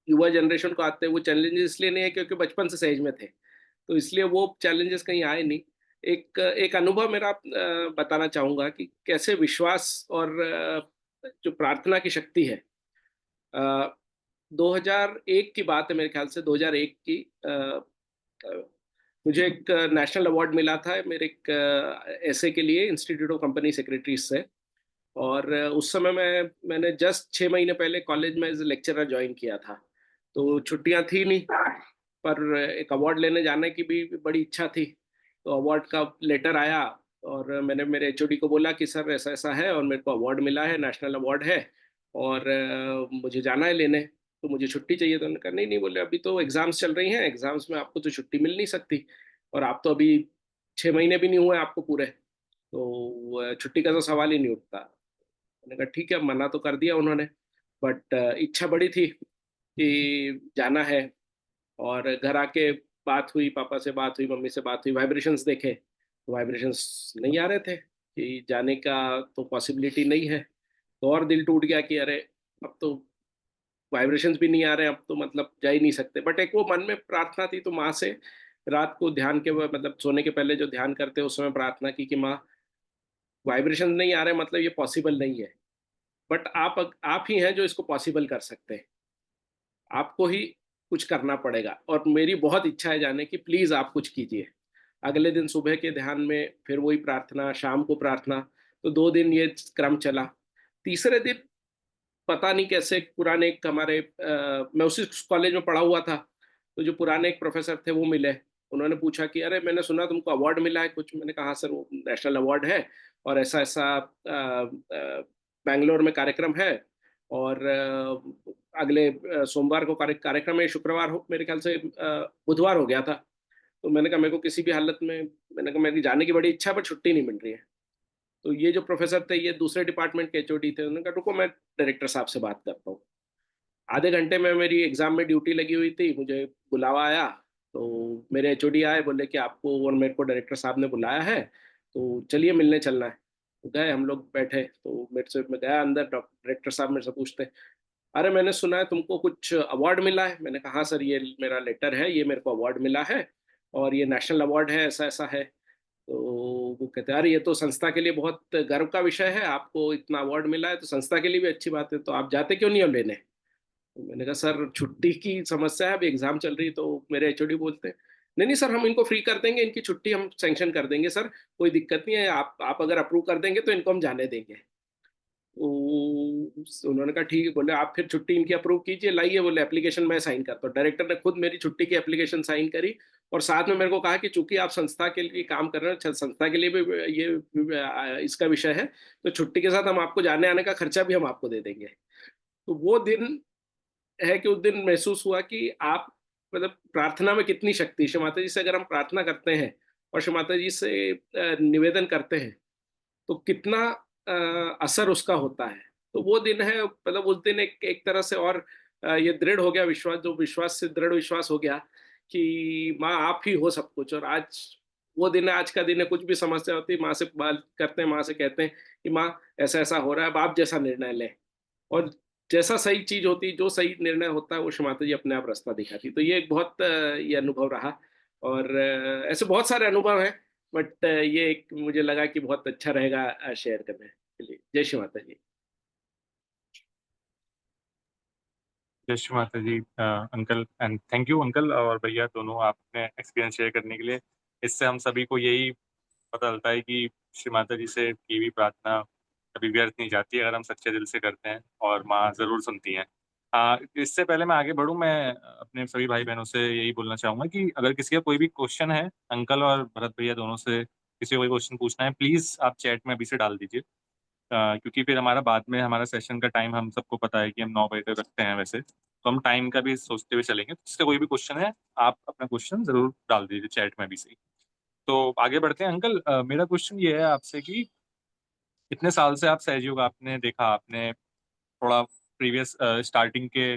युवा जनरेशन को आते हैं, वो चैलेंजेस इसलिए नहीं है क्योंकि बचपन से सहज में थे, तो इसलिए वो चैलेंजेस कहीं आए नहीं। एक एक अनुभव मेरा बताना चाहूंगा कि कैसे विश्वास और जो प्रार्थना की शक्ति है। 2001 की बात है, मेरे ख्याल से 2001 की। अ, मुझे एक नेशनल अवार्ड मिला था मेरे एक ऐसे के लिए, इंस्टीट्यूट ऑफ कंपनी सेक्रेटरीज से। और उस समय मैंने जस्ट 6 महीने पहले कॉलेज में एज लेक्चरर ज्वाइन किया था, तो छुट्टियां थी नहीं, पर एक अवार्ड लेने जाने की भी बड़ी इच्छा थी। तो अवार्ड का लेटर आया, और मैंने मेरे एचओडी को बोला कि सर ऐसा ऐसा है और मेरे को अवार्ड मिला है, नेशनल अवार्ड है, और मुझे जाना है लेने, तो मुझे छुट्टी चाहिए। तो उन्होंने कहा नहीं नहीं, बोले अभी तो एग्जाम्स चल रही हैं, एग्जाम्स में आपको तो छुट्टी मिल नहीं सकती, और आप तो अभी 6 महीने भी नहीं हुए आपको पूरे, तो छुट्टी का तो सवाल ही नहीं उठता। मैंने कहा ठीक है, मना तो कर दिया उन्होंने, बट इच्छा बड़ी थी कि जाना है। और घर आके बात हुई, पापा से बात हुई, मम्मी से बात हुई, वाइब्रेशंस देखे तो वाइब्रेशंस नहीं आ रहे थे कि जाने का तो पॉसिबिलिटी नहीं है। तो और दिल टूट गया कि अरे, अब तो वाइब्रेशंस भी नहीं आ रहे, अब तो मतलब जा ही नहीं सकते। बट एक वो मन में प्रार्थना थी, तो माँ से रात को ध्यान के मतलब सोने के पहले जो ध्यान करते हैं उस समय प्रार्थना की कि माँ, वाइब्रेशन नहीं आ रहे मतलब ये पॉसिबल नहीं है, बट आप ही हैं जो इसको पॉसिबल कर सकते हैं, आपको ही कुछ करना पड़ेगा, और मेरी बहुत इच्छा है जाने की, प्लीज आप कुछ कीजिए। अगले दिन सुबह के ध्यान में फिर वही प्रार्थना, शाम को प्रार्थना, तो 2 दिन ये क्रम चला। तीसरे दिन पता नहीं कैसे पुराने एक हमारे मैं उसी कॉलेज में पढ़ा हुआ था, तो जो पुराने एक प्रोफेसर थे वो मिले। उन्होंने पूछा कि अरे मैंने सुना तुमको अवार्ड मिला है कुछ। मैंने कहा हाँ सर, वो नेशनल अवार्ड है, और ऐसा ऐसा बैंगलोर में कार्यक्रम है, और अगले सोमवार को कार्यक्रम है, शुक्रवार हो मेरे ख्याल से, बुधवार हो गया था। तो मैंने कहा मेरे को किसी भी हालत में, मैंने कहा मेरी जाने की बड़ी इच्छा है पर छुट्टी नहीं मिल रही है। तो ये जो प्रोफेसर थे ये दूसरे डिपार्टमेंट के एचओडी थे, उन्होंने कहा रुको मैं डायरेक्टर साहब से बात करता हूँ। आधे घंटे में मेरी एग्जाम में ड्यूटी लगी हुई थी, मुझे बुलावा आया। तो मेरे एचओडी आए, बोले कि आपको और मेरे को डायरेक्टर साहब ने बुलाया है, तो चलिए मिलने चलना है। तो गए, हम लोग बैठे, तो मेरे से मैं गया अंदर, डायरेक्टर साहब मेरे से पूछते अरे मैंने सुना है तुमको कुछ अवार्ड मिला है। मैंने कहा हाँ सर, ये मेरा लेटर है, ये मेरे को अवार्ड मिला है, और ये नेशनल अवार्ड है, ऐसा ऐसा है। तो वो कहते हैं अरे ये तो संस्था के लिए बहुत गर्व का विषय है, आपको इतना अवार्ड मिला है तो संस्था के लिए भी अच्छी बात है, तो आप जाते क्यों नहीं हो लेने। तो मैंने कहा सर छुट्टी की समस्या है, अभी एग्जाम चल रही है। तो मेरे एचओडी बोलते हैं नहीं नहीं सर, हम इनको फ्री कर देंगे, इनकी छुट्टी हम सैंक्शन कर देंगे सर, कोई दिक्कत नहीं है, आप अगर अप्रूव कर देंगे तो इनको हम जाने देंगे। उन्होंने कहा ठीक है। बोले आप फिर छुट्टी इनकी अप्रूव कीजिए, लाइए। बोले एप्लीकेशन मैं साइन करता हूँ। डायरेक्टर ने खुद मेरी छुट्टी की एप्लीकेशन साइन करी, और साथ में मेरे को कहा कि चूंकि आप संस्था के लिए काम कर रहे हैं, संस्था के लिए भी ये इसका विषय है, तो छुट्टी के साथ हम आपको जाने आने का खर्चा भी हम आपको दे देंगे। तो वो दिन है कि उस दिन महसूस हुआ कि आप मतलब प्रार्थना में कितनी शक्ति है। श्री माता जी से अगर हम प्रार्थना करते हैं और श्री माता जी से निवेदन करते हैं, तो कितना असर उसका होता है। तो वो दिन है, मतलब उस दिन एक एक तरह से और ये दृढ़ हो गया विश्वास, जो विश्वास से दृढ़ विश्वास हो गया कि माँ आप ही हो सब कुछ। और आज वो दिन है, आज का दिन है, कुछ भी समस्या होती है माँ से बात करते हैं, माँ से कहते हैं कि माँ ऐसा ऐसा हो रहा है, अब आप जैसा निर्णय लें। और जैसा सही चीज होती, जो सही निर्णय होता है, वो श्री माता जी अपने आप रास्ता दिखाती। तो ये एक बहुत ये अनुभव रहा। और ऐसे बहुत सारे अनुभव हैं, बट ये एक मुझे लगा कि बहुत अच्छा रहेगा शेयर करने के लिए। जय श्री माता जी। जय Shri Mata ji uncle, and thank you uncle और भैया दोनों, आपने एक्सपीरियंस शेयर करने के लिए। इससे हम सभी को यही पता चलता है कि श्री माता जी से की भी प्रार्थना कभी व्यर्थ नहीं जाती अगर हम सच्चे दिल से करते हैं, और माँ ज़रूर सुनती हैं। इससे पहले मैं आगे बढ़ूँ, मैं अपने सभी भाई बहनों से यही बोलना चाहूँगा कि अगर किसी का कोई भी क्वेश्चन है, अंकल और भरत भैया दोनों से किसी को कोई क्वेश्चन पूछना है, प्लीज़ आप चैट में अभी से डाल दीजिए। क्योंकि फिर हमारा बाद में हमारा सेशन का टाइम हम सबको पता है कि हम 9 बजे तक रखते हैं वैसे, तो हम टाइम का भी सोचते हुए चलेंगे। तो जिसका कोई भी क्वेश्चन है, आप अपना क्वेश्चन ज़रूर डाल दीजिए चैट में अभी से ही। तो आगे बढ़ते हैं अंकल। मेरा क्वेश्चन ये है आपसे कि इतने साल से आप सहजयोग आपने देखा, आपने थोड़ा प्रीवियस स्टार्टिंग के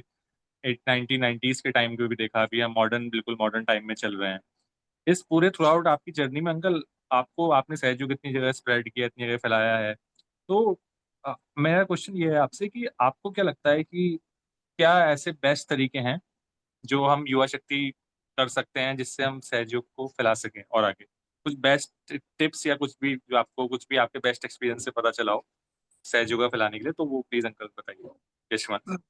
1990s के टाइम को भी देखा, अभी हम बिल्कुल मॉडर्न टाइम में चल रहे हैं। इस पूरे थ्रू आउट आपकी जर्नी में अंकल, आपने सहजयोग इतनी जगह स्प्रेड किया, इतनी जगह फैलाया है, तो मेरा क्वेश्चन ये है आपसे कि आपको क्या लगता है कि क्या ऐसे बेस्ट तरीके हैं जो हम युवा शक्ति कर सकते हैं जिससे हम सहयोग को फैला सकें और आगे? कुछ बेस्ट टिप्स या कुछ भी जो आपको, कुछ भी आपके बेस्ट एक्सपीरियंस से पता चला हो सहयोग फैलाने के लिए, तो वो प्लीज अंकल बताइए। यशवंत।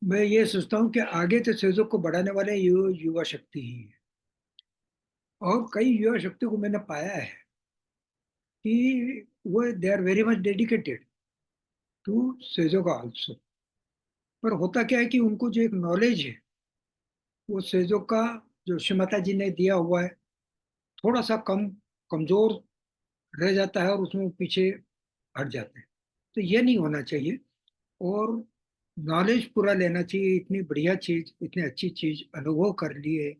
मैं ये सोचता हूँ कि आगे तो सहयोग को बढ़ाने वाले युवा शक्ति ही है। और कई युवा शक्ति को मैंने पाया है कि वो they are very much dedicated to सहयोग आल्सो। पर होता क्या है कि उनको जो एक नॉलेज है वो सहयोग का, जो श्रीमाता जी ने दिया हुआ है, थोड़ा सा कमजोर रह जाता है और उसमें वो पीछे हट जाते हैं। तो ये नहीं होना चाहिए। और नॉलेज पूरा लेना चाहिए। इतनी बढ़िया चीज, इतनी अच्छी चीज अनुभव कर लिए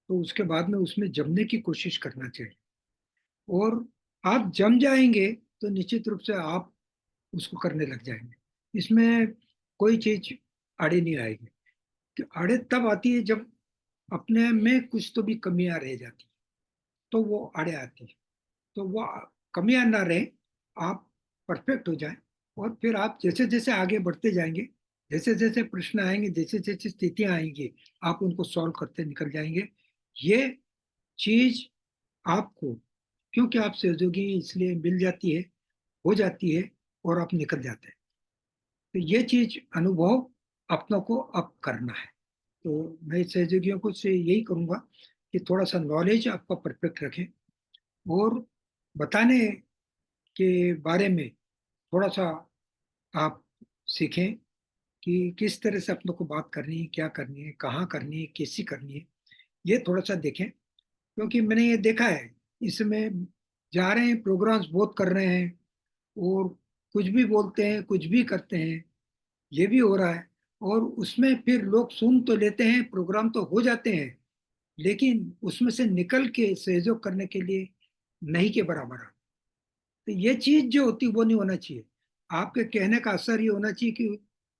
तो उसके बाद में उसमें जमने की कोशिश करना चाहिए। और आप जम जाएंगे तो निश्चित रूप से आप उसको करने लग जाएंगे। इसमें कोई चीज आड़े नहीं आएगी। कि आड़े तब आती है जब अपने में कुछ तो भी कमियां रह जाती है, तो वो आड़े आती है। तो वो कमियां ना रहे, आप परफेक्ट हो जाए। और फिर आप जैसे जैसे आगे बढ़ते जाएंगे, जैसे जैसे प्रश्न आएंगे, जैसे जैसे स्थितियां आएंगी, आप उनको सॉल्व करते निकल जाएंगे। ये चीज आपको, क्योंकि आप सहयोगी इसलिए मिल जाती है, हो जाती है, और आप निकल जाते हैं। तो ये चीज अनुभव अपनों को अब करना है। तो मैं सहयोगियों को से यही कहूंगा कि थोड़ा सा नॉलेज आपका परफेक्ट रखें, और बताने के बारे में थोड़ा सा आप सीखें कि किस तरह से अपनों को बात करनी है, क्या करनी है, कहाँ करनी है, कैसी करनी है। ये थोड़ा सा देखें। क्योंकि मैंने ये देखा है, इसमें जा रहे हैं, प्रोग्राम्स बहुत कर रहे हैं, और कुछ भी बोलते हैं, कुछ भी करते हैं, ये भी हो रहा है। और उसमें फिर लोग सुन तो लेते हैं, प्रोग्राम तो हो जाते हैं, लेकिन उसमें से निकल के सहयोग करने के लिए नहीं के बराबर है। तो ये चीज जो होती है वो नहीं होना चाहिए। आपके कहने का असर ये होना चाहिए कि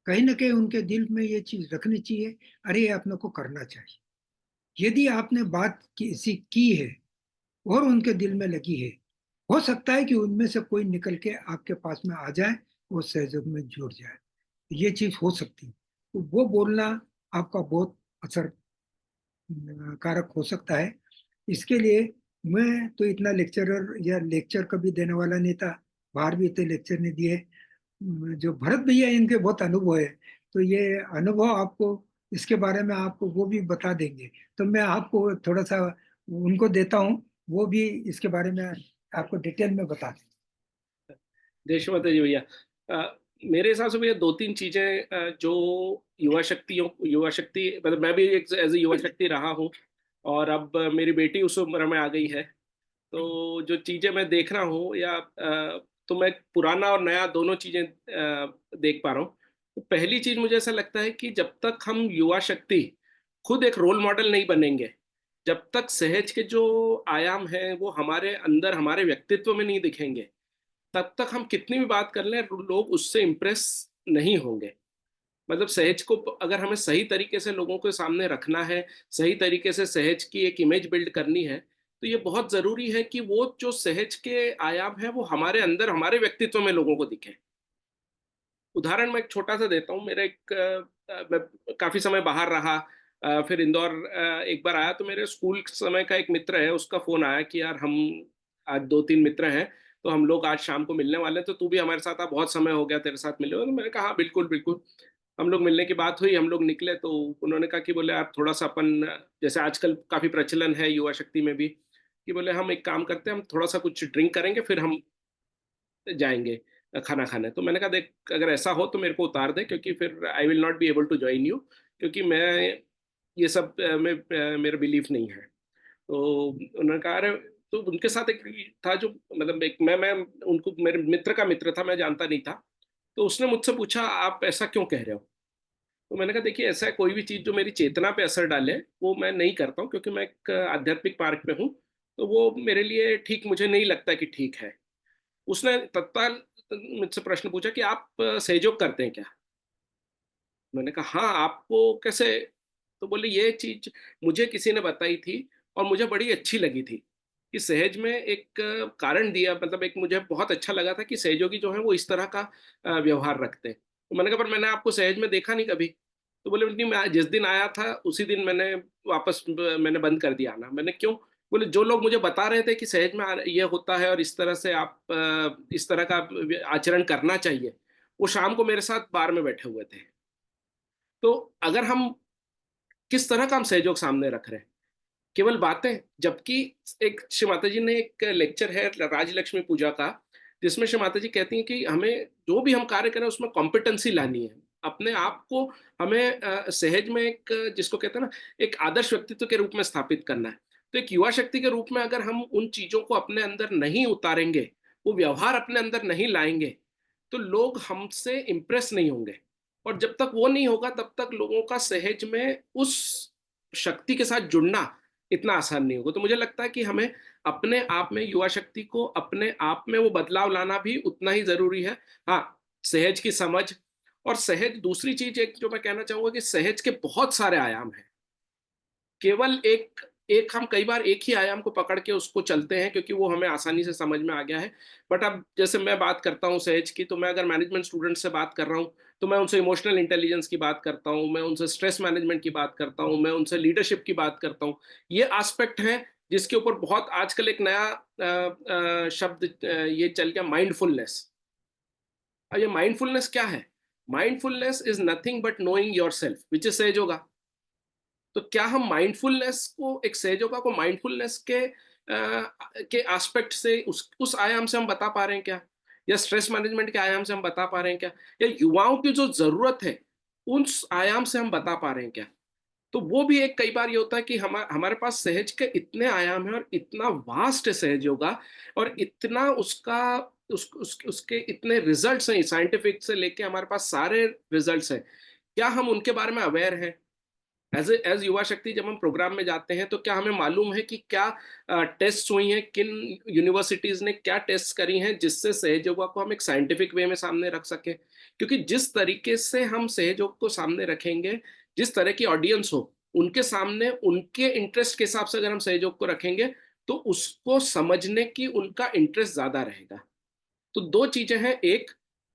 कहीं ना कहीं उनके दिल में ये चीज रखनी चाहिए, अरे ये अपने को करना चाहिए। यदि आपने बात की ऐसी की है और उनके दिल में लगी है, हो सकता है कि उनमें से कोई निकल के आपके पास में आ जाए और सहयोग में जुड़ जाए। ये चीज हो सकती है। तो वो बोलना आपका बहुत असर कारक हो सकता है। इसके लिए मैं तो इतना लेक्चरर या लेक्चर कभी देने वाला नहीं था, बाहर भी इतने लेक्चर नहीं दिए। जो भरत भैया, इनके बहुत अनुभव है, तो ये अनुभव आपको, इसके बारे में आपको वो भी बता देंगे। तो मैं आपको थोड़ा सा उनको देता हूँ, वो भी इसके बारे में आपको डिटेल में बता दें। जय माता जी भैया। मेरे हिसाब से भैया दो तीन चीजें जो युवा शक्ति, मतलब मैं भी एक एज ए युवा शक्ति रहा हूँ, और अब मेरी बेटी उस उम्र में आ गई है। तो जो चीजें मैं देख रहा हूँ, या तो मैं पुराना और नया दोनों चीजें देख पा रहा हूँ। तो पहली चीज मुझे ऐसा लगता है कि जब तक हम युवा शक्ति खुद एक रोल मॉडल नहीं बनेंगे, जब तक सहज के जो आयाम हैं वो हमारे अंदर, हमारे व्यक्तित्व में नहीं दिखेंगे, तब तक हम कितनी भी बात कर लें लोग उससे इम्प्रेस नहीं होंगे। मतलब सहज को अगर हमें सही तरीके से लोगों के सामने रखना है, सही तरीके से सहज की एक इमेज बिल्ड करनी है, तो ये बहुत जरूरी है कि वो जो सहज के आयाम है वो हमारे अंदर, हमारे व्यक्तित्व में लोगों को दिखे। उदाहरण मैं एक छोटा सा देता हूँ। मेरे एक मैं काफी समय बाहर रहा, फिर इंदौर एक बार आया, तो मेरे स्कूल समय का एक मित्र है, उसका फोन आया कि यार हम आज 2-3 मित्र हैं, तो हम लोग आज शाम को मिलने वाले हैं, तो तू भी हमारे साथ आ, बहुत समय हो गया तेरे साथ मिले हुए। तो मैंने कहा हाँ बिल्कुल बिल्कुल। हम लोग मिलने की बात हुई, हम लोग निकले, तो उन्होंने कहा कि बोले आप थोड़ा सा अपन, जैसे आजकल काफी प्रचलन है युवा शक्ति में भी, कि बोले हम एक काम करते हैं, हम थोड़ा सा कुछ ड्रिंक करेंगे फिर हम जाएंगे खाना खाने। तो मैंने कहा देख अगर ऐसा हो तो मेरे को उतार दे, क्योंकि फिर I will not be able to join you, क्योंकि मैं ये सब में मेरा बिलीफ नहीं है। तो उन्होंने कहा अरे, तो उनके साथ एक था जो, मतलब एक मैं उनको, मेरे मित्र का मित्र था, मैं जानता नहीं था। तो उसने मुझसे पूछा आप ऐसा क्यों कह रहे हो। तो मैंने कहा देखिए ऐसा है, कोई भी चीज जो मेरी चेतना पे असर डाले वो मैं नहीं करता हूँ, क्योंकि मैं एक आध्यात्मिक पार्क में हूँ, तो वो मेरे लिए ठीक मुझे नहीं लगता कि ठीक है। उसने तत्काल मुझसे प्रश्न पूछा कि आप सहयोग करते हैं क्या। मैंने कहा हाँ, आपको कैसे। तो बोले ये चीज मुझे किसी ने बताई थी और मुझे बड़ी अच्छी लगी थी, कि सहज में एक कारण दिया, मतलब एक मुझे बहुत अच्छा लगा था कि सहयोगी जो है वो इस तरह का व्यवहार रखते हैं। तो मैंने कहा पर मैंने आपको सहज में देखा नहीं कभी। तो बोले नहीं, मैं जिस दिन आया था उसी दिन मैंने वापस मैंने बंद कर दिया आना। मैंने क्यों। बोले जो लोग मुझे बता रहे थे कि सहज में ये होता है और इस तरह से आप इस तरह का आचरण करना चाहिए, वो शाम को मेरे साथ बार में बैठे हुए थे। तो अगर हम किस तरह का हम सहयोग सामने रख रहे हैं, केवल बातें, जबकि एक श्री माता जी ने एक लेक्चर है राजलक्ष्मी पूजा का, जिसमें श्री माता जी कहती हैं कि हमें जो भी हम कार्य करें उसमें कॉम्पिटेंसी लानी है, अपने आप को हमें सहज में एक जिसको कहते हैं ना, एक आदर्श व्यक्तित्व के रूप में स्थापित करना है। तो एक युवा शक्ति के रूप में अगर हम उन चीजों को अपने अंदर नहीं उतारेंगे, वो व्यवहार अपने अंदर नहीं लाएंगे, तो लोग हमसे इंप्रेस नहीं होंगे। और जब तक वो नहीं होगा तब तक लोगों का सहज में उस शक्ति के साथ जुड़ना इतना आसान नहीं होगा। तो मुझे लगता है कि हमें अपने आप में युवा शक्ति को, अपने आप में वो बदलाव लाना भी उतना ही जरूरी है। हाँ, सहज की समझ, और सहज दूसरी चीज एक जो मैं कहना चाहूंगा कि सहज के बहुत सारे आयाम हैं। केवल एक एक हम कई बार एक ही आयाम को पकड़ के उसको चलते हैं क्योंकि वो हमें आसानी से समझ में आ गया है। बट अब जैसे मैं बात करता हूँ सहज की, तो मैं अगर मैनेजमेंट स्टूडेंट से बात कर रहा हूँ तो मैं उनसे इमोशनल इंटेलिजेंस की बात करता हूँ, मैं उनसे स्ट्रेस मैनेजमेंट की बात करता हूँ, मैं उनसे लीडरशिप की बात करता हूँ। ये एस्पेक्ट है जिसके ऊपर बहुत आजकल एक नया शब्द ये चल गया, माइंडफुलनेस। अब ये माइंडफुलनेस क्या है। Mindfulness is nothing but knowing your self which is सहज होगा। तो क्या हम माइंडफुलनेस को, एक सहजोगा को माइंडफुलनेस के एस्पेक्ट से, उस आयाम से हम बता पा रहे हैं क्या, या स्ट्रेस मैनेजमेंट के आयाम से हम बता पा रहे हैं क्या, या युवाओं की जो जरूरत है उस आयाम से हम बता पा रहे हैं क्या। तो वो भी एक कई बार ये होता है कि हमारे पास सहज के इतने आयाम है और इतना वास्ट है सहज योगा, और इतना उसका उसके इतने रिजल्ट्स हैं, साइंटिफिक से लेके हमारे पास सारे रिजल्ट्स हैं। क्या हम उनके बारे में अवेयर हैं। एज युवा शक्ति जब हम प्रोग्राम में जाते हैं तो क्या हमें मालूम है कि क्या टेस्ट हुई हैं, किन यूनिवर्सिटीज ने क्या टेस्ट करी हैं जिससे सहयोगा को हम एक साइंटिफिक वे में सामने रख सके। क्योंकि जिस तरीके से हम सहयोग को सामने रखेंगे, जिस तरह की ऑडियंस हो उनके सामने, उनके इंटरेस्ट के हिसाब से अगर हम सहयोग को रखेंगे तो उसको समझने की उनका इंटरेस्ट ज्यादा रहेगा। तो दो चीजें हैं, एक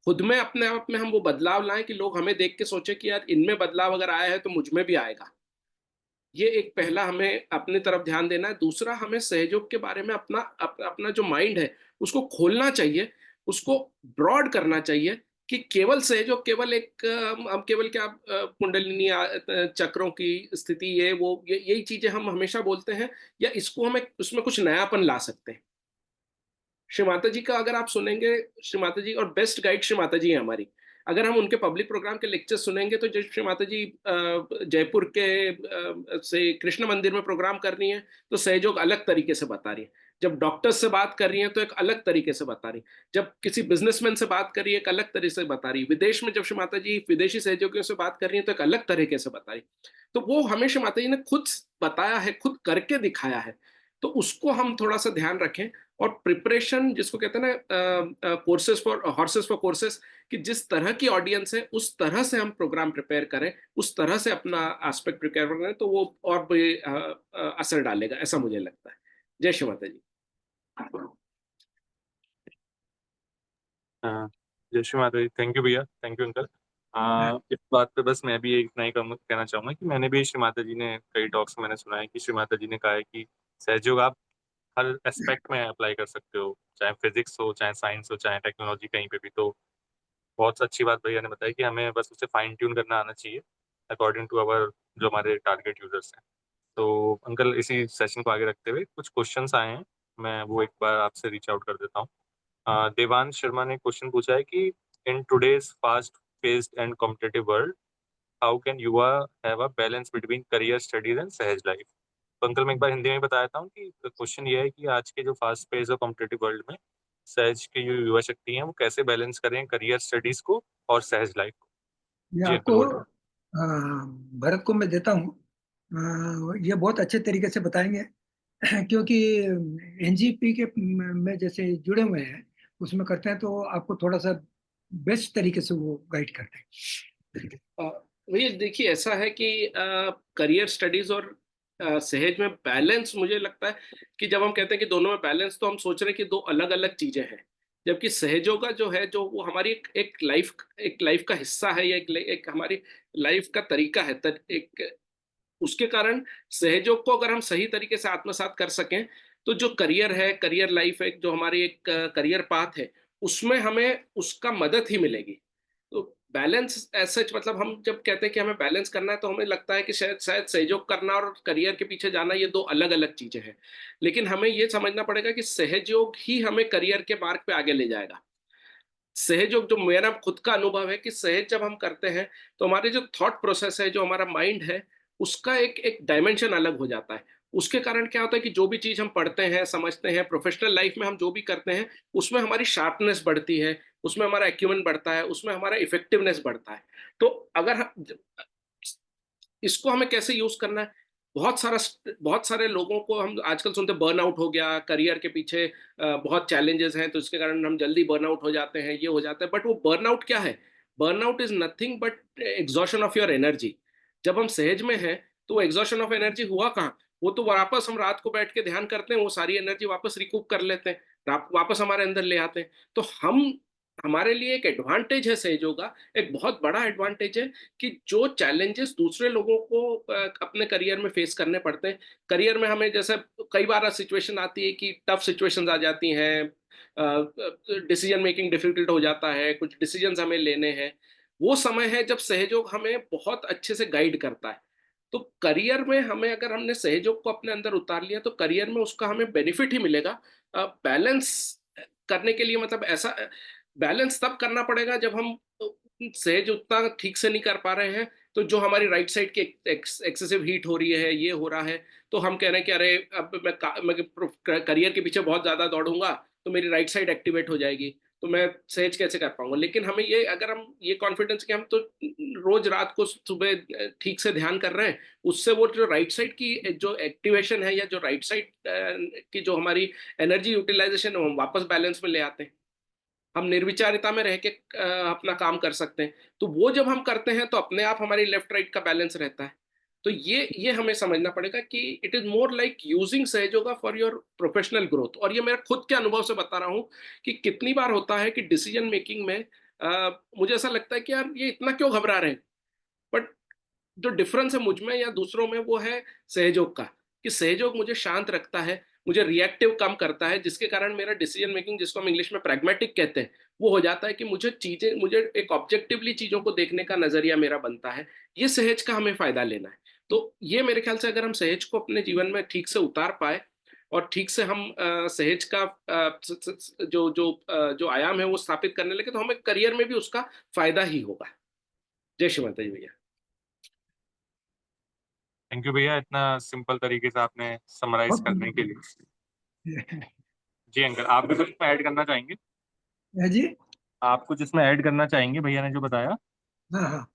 खुद में अपने आप में हम वो बदलाव लाएं कि लोग हमें देख के सोचे कि यार इनमें बदलाव अगर आया है तो मुझ में भी आएगा। ये एक पहला हमें अपनी तरफ ध्यान देना है। दूसरा, हमें सहयोग के बारे में अपना जो माइंड है उसको खोलना चाहिए, उसको ब्रॉड करना चाहिए कि केवल सहयोग, केवल एक हम केवल क्या कुंडलिनी चक्रों की स्थिति, ये वो यही चीजें हम हमेशा बोलते हैं, या इसको हमें उसमें कुछ नयापन ला सकते हैं। श्री माता जी का अगर आप सुनेंगे, श्री माता जी और बेस्ट गाइड श्री माता जी है हमारी। अगर हम उनके पब्लिक प्रोग्राम के लेक्चर सुनेंगे तो जब श्री माता जी जयपुर के से कृष्ण मंदिर में प्रोग्राम कर रही हैं तो सहयोग अलग तरीके से बता रही है। जब डॉक्टर से बात कर रही हैं तो एक अलग तरीके से बता रही, जब किसी बिजनेसमैन से बात कर रही है एक अलग तरीके से बता रही, विदेश में जब श्री माता जी विदेशी सहयोगियों से बात कर रही हैं तो एक अलग तरीके से बता रही। तो वो हमेशा माता जी ने खुद बताया है, खुद करके दिखाया है, तो उसको हम थोड़ा सा ध्यान रखें। और प्रिपरेशन जिसको कहते हैं ना, courses for horses for courses, कि जिस तरह की ऑडियंस है उस तरह से हम प्रोग्राम प्रिपेयर करें, उस तरह से अपना एस्पेक्ट प्रिपेयर करें, तो वो और भी असर डालेगा, ऐसा मुझे लगता है। जय श्री माता जी। हाँ, जय श्री माता दी। थैंक यू भैया, थैंक यू अंकल। इस बात पे बस मैं भी एक नई कहना चाहूँगा कि मैंने भी श्री माता जी ने कई टॉक्स में मैंने सुना है कि श्री माता जी ने कहा है कि सहयोग आप हर एस्पेक्ट में अप्लाई कर सकते हो, चाहे फिजिक्स हो, चाहे साइंस हो, चाहे टेक्नोलॉजी, कहीं पे भी। तो बहुत अच्छी बात भैया ने बताई कि हमें बस उसे फाइन ट्यून करना आना चाहिए अकॉर्डिंग टू अवर जो हमारे टारगेट यूजर्स हैं। तो अंकल इसी सेशन को आगे रखते हुए कुछ क्वेश्चंस आए हैं, मैं वो एक बार आपसे रीच आउट कर देता हूँ। देवांश शर्मा ने क्वेश्चन पूछा है कि in today's fast paced and competitive world how can युवा have a balance between career studies and सहज लाइफ। तो अंकल मैं एक बार हिंदी में बता देता हूँ कि क्वेश्चन ये है कि आज के जो फास्ट पेस्ड और कॉम्पिटिटिव वर्ल्ड में सहज की जो युवा शक्ति है वो कैसे बैलेंस करें करियर स्टडीज को और सहज लाइफ को। ये जी आपको अंकल बोलिए। भरत को मैं देता हूँ। ये बहुत अच्छे तरीके से बताएंगे क्योंकि एनजीपी के में जैसे जुड़े हुए हैं, उसमें करते हैं, तो आपको थोड़ा सा बेस्ट तरीके से वो गाइड करते हैं। भैया देखिए, ऐसा है कि करियर स्टडीज और सहज में बैलेंस, मुझे लगता है कि जब हम कहते हैं कि दोनों में बैलेंस, तो हम सोच रहे हैं कि दो अलग अलग चीजें हैं। जबकि सहयोगा जो है, जो वो हमारी एक लाइफ का हिस्सा है, या एक हमारी लाइफ का तरीका है, एक उसके कारण सहयोग को अगर हम सही तरीके से आत्मसात कर सकें, तो जो करियर है, करियर लाइफ है, जो हमारी एक करियर पाथ है, उसमें हमें उसका मदद ही मिलेगी। तो बैलेंस सच, मतलब हम जब कहते हैं कि हमें बैलेंस करना है, तो हमें लगता है कि शायद शायद सहयोग करना और करियर के पीछे जाना ये दो अलग अलग चीजें हैं। लेकिन हमें ये समझना पड़ेगा कि सहयोग ही हमें करियर के मार्ग पे आगे ले जाएगा। सहयोग, जो मेरा खुद का अनुभव है कि सहज जब हम करते हैं, तो हमारे जो थॉट प्रोसेस है, जो हमारा माइंड है, उसका एक एक डायमेंशन अलग हो जाता है। उसके कारण क्या होता है कि जो भी चीज हम पढ़ते हैं, समझते हैं, प्रोफेशनल लाइफ में हम जो भी करते हैं, उसमें हमारी शार्पनेस बढ़ती है, उसमें हमारा एक्यूमेंट बढ़ता है, उसमें हमारा इफेक्टिवनेस बढ़ता है। तो अगर इसको हमें कैसे यूज करना है, बहुत सारे लोगों को हम आजकल सुनते, बर्नआउट हो गया, करियर के पीछे बहुत चैलेंजेस हैं, तो इसके कारण हम जल्दी बर्नआउट हो जाते हैं, ये हो जाता है। बट वो बर्नआउट क्या है? Burnout is nothing but exhaustion of your energy. जब हम सहज में हैं, तो वो एग्जॉशन ऑफ एनर्जी हुआ कहाँ? वो तो वापस हम रात को बैठ के ध्यान करते हैं, वो सारी एनर्जी वापस रिकूप कर लेते हैं, वापस हमारे अंदर ले आते हैं। तो हमारे लिए एक एडवांटेज है सहयोगा, एक बहुत बड़ा एडवांटेज है, कि जो चैलेंजेस दूसरे लोगों को अपने करियर में फेस करने पड़ते हैं, करियर में हमें जैसे कई बार सिचुएशन आती है कि टफ सिचुएशंस आ जाती हैं, डिसीजन मेकिंग डिफिकल्ट हो जाता है, कुछ डिसीजंस हमें लेने हैं। वो समय है जब सहयोग हमें बहुत अच्छे से गाइड करता है। तो करियर में हमें, अगर हमने सहयोग को अपने अंदर उतार लिया, तो करियर में उसका हमें बेनिफिट ही मिलेगा। बैलेंस करने के लिए, मतलब ऐसा बैलेंस तब करना पड़ेगा जब हम सहज उतना ठीक से नहीं कर पा रहे हैं, तो जो हमारी राइट साइड की एक्सेसिव हीट हो रही है, ये हो रहा है, तो हम कह रहे हैं कि अरे अब मैं करियर के पीछे बहुत ज्यादा दौड़ूंगा, तो मेरी राइट साइड एक्टिवेट हो जाएगी, तो मैं सहज कैसे कर पाऊंगा? लेकिन हमें ये, अगर हम ये कॉन्फिडेंस कि हम तो रोज रात को सुबह ठीक से ध्यान कर रहे हैं, उससे वो जो राइट साइड की जो एक्टिवेशन है, या जो राइट साइड की जो हमारी एनर्जी यूटिलाइजेशन है, हम वापस बैलेंस में ले आते हैं। हम निर्विचारिता में रह के अपना काम कर सकते हैं। तो वो जब हम करते हैं, तो अपने आप हमारी लेफ्ट राइट का बैलेंस रहता है। तो ये हमें समझना पड़ेगा कि it is more like using सहयोगा फॉर योर प्रोफेशनल ग्रोथ। और ये मेरा खुद के अनुभव से बता रहा हूँ कि कितनी बार होता है कि डिसीजन मेकिंग में मुझे ऐसा लगता है कि यार ये इतना क्यों घबरा रहे हैं, बट जो डिफरेंस है मुझ में या दूसरों में, वो है सहयोग का। कि सहयोग मुझे शांत रखता है, मुझे रिएक्टिव कम करता है, जिसके कारण मेरा डिसीजन मेकिंग, जिसको हम इंग्लिश में प्रैग्मेटिक कहते हैं, वो हो जाता है कि मुझे एक ऑब्जेक्टिवली चीजों को देखने का नजरिया मेरा बनता है। ये सहज का हमें फायदा लेना है। तो ये मेरे ख्याल से अगर हम सहज को अपने जीवन में ठीक से उतार पाए, और ठीक से हम सहज का जो आयाम है वो स्थापित करने लगे, तो हमें करियर में भी उसका फायदा ही होगा। जय श्री माता जी भैया। थैंक यू भैया, इतना सिंपल तरीके से आपने समराइज बहुत करने के लिए। जी अंकल, आप भी कुछ इसमें ऐड करना चाहेंगे? है जी। आप कुछ इसमें ऐड करना चाहेंगे भैया ने जो बताया? हाँ हाँ,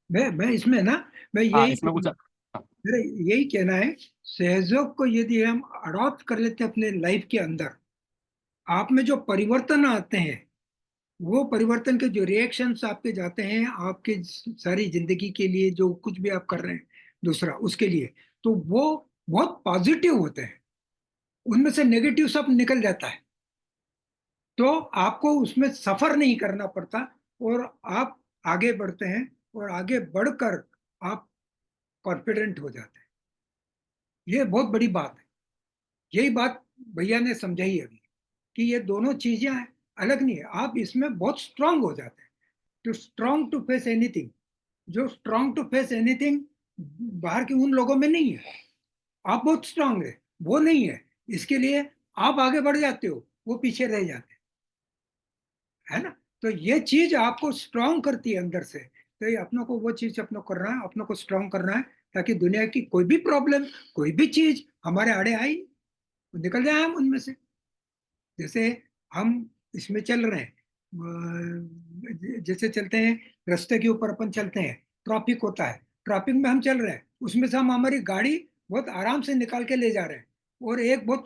मैं इसमें ना, मैं हाँ, यही इसमें कुछ। हाँ। मेरा यही कहना है, सहयोग को यदि हम अडॉप्ट कर लेते हैं अपने लाइफ के अंदर, आप में जो परिवर्तन आते हैं, वो परिवर्तन के जो रिएक्शंस आपके जाते हैं आपके सारी जिंदगी के लिए, जो कुछ भी आप कर रहे हैं दूसरा उसके लिए, तो वो बहुत पॉजिटिव होते हैं, उनमें से नेगेटिव सब निकल जाता है। तो आपको उसमें सफर नहीं करना पड़ता, और आप आगे बढ़ते हैं, और आगे बढ़कर आप कॉन्फिडेंट हो जाते हैं। ये बहुत बड़ी बात है। यही बात भैया ने समझाई अभी, कि ये दोनों चीजें अलग नहीं है, आप इसमें बहुत स्ट्रांग हो जाते हैं। Too strong to face anything, जो स्ट्रांग टू फेस एनीथिंग बाहर के उन लोगों में नहीं है। आप बहुत स्ट्रांग है, वो नहीं है। इसके लिए आप आगे बढ़ जाते हो, वो पीछे रह जाते हैं, है ना। तो ये चीज आपको स्ट्रांग करती है अंदर से। तो ये अपनों को वो चीज अपनों को करना है, अपनों को स्ट्रांग करना है, ताकि दुनिया की कोई भी प्रॉब्लम, कोई भी चीज हमारे आड़े आई, निकल जाए हम उनमें से। जैसे हम इसमें चल रहे हैं, जैसे चलते हैं रास्ते के ऊपर, अपन चलते हैं, ट्रैफिक होता है, ट्रैफिक में हम चल रहे हैं, उसमें से हम हमारी गाड़ी बहुत आराम से निकाल के ले जा रहे हैं, और एक बहुत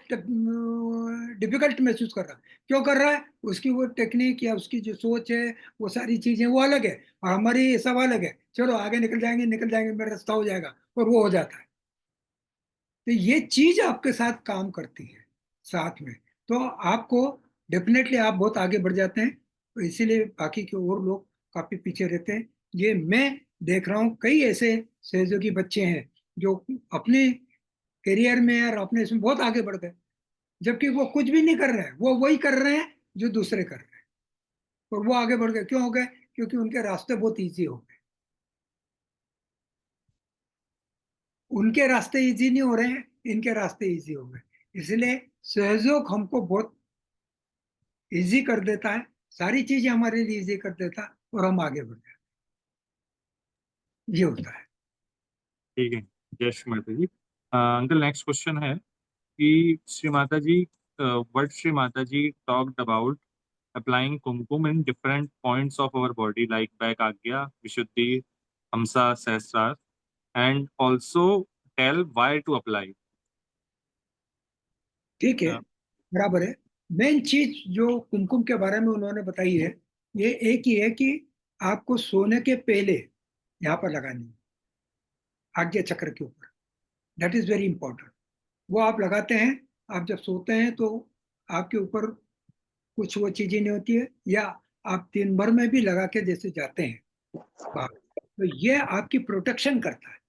डिफिकल्ट महसूस कर रहा है। क्यों कर रहा है? उसकी वो टेक्निक या उसकी जो सोच है, वो सारी चीजें वो अलग है, और हमारी सब अलग है। चलो आगे निकल जाएंगे, निकल जाएंगे, मेरा रास्ता हो जाएगा, और वो हो जाता है। तो ये चीज आपके साथ काम करती है साथ में, तो आपको डेफिनेटली आप बहुत आगे बढ़ जाते हैं। तो इसीलिए बाकी के और लोग काफी पीछे रहते हैं। ये मैं देख रहा हूँ, कई ऐसे सहयोगी बच्चे हैं जो अपने करियर में और अपने इसमें बहुत आगे बढ़ गए, जबकि वो कुछ भी नहीं कर रहे हैं, वो वही कर रहे हैं जो दूसरे कर रहे हैं, और वो आगे बढ़ गए। क्यों हो गए? क्योंकि उनके रास्ते बहुत ईजी हो गए। उनके रास्ते इजी नहीं हो रहे हैं, इनके रास्ते इजी हो गए। इसलिए सहयोग हमको बहुत इजी कर देता है, सारी चीजें हमारे लिए इजी कर देता है, और हम आगे बढ़ जाते हैं। ये होता है। ठीक है। जय Shri Mata ji. Uncle, next question है कि श्री माता जी, what Shri Mata ji talked about applying kumkum in different points of our body like back agya, vishuddhi, hamsa, sahasrar, and also tell why to apply. ठीक है, Uh, बराबर है। मेन चीज जो कुमकुम के बारे में उन्होंने बताई है, ये एक ही है कि आपको सोने के पहले यहाँ पर लगानी है, आज्ञा चक्र के ऊपर। That is very important. वो आप लगाते हैं, आप जब सोते हैं तो आपके ऊपर कुछ वो चीजें नहीं होती है, या आप दिन भर में भी लगा के जैसे जाते हैं बाहर, तो ये आपकी प्रोटेक्शन करता है।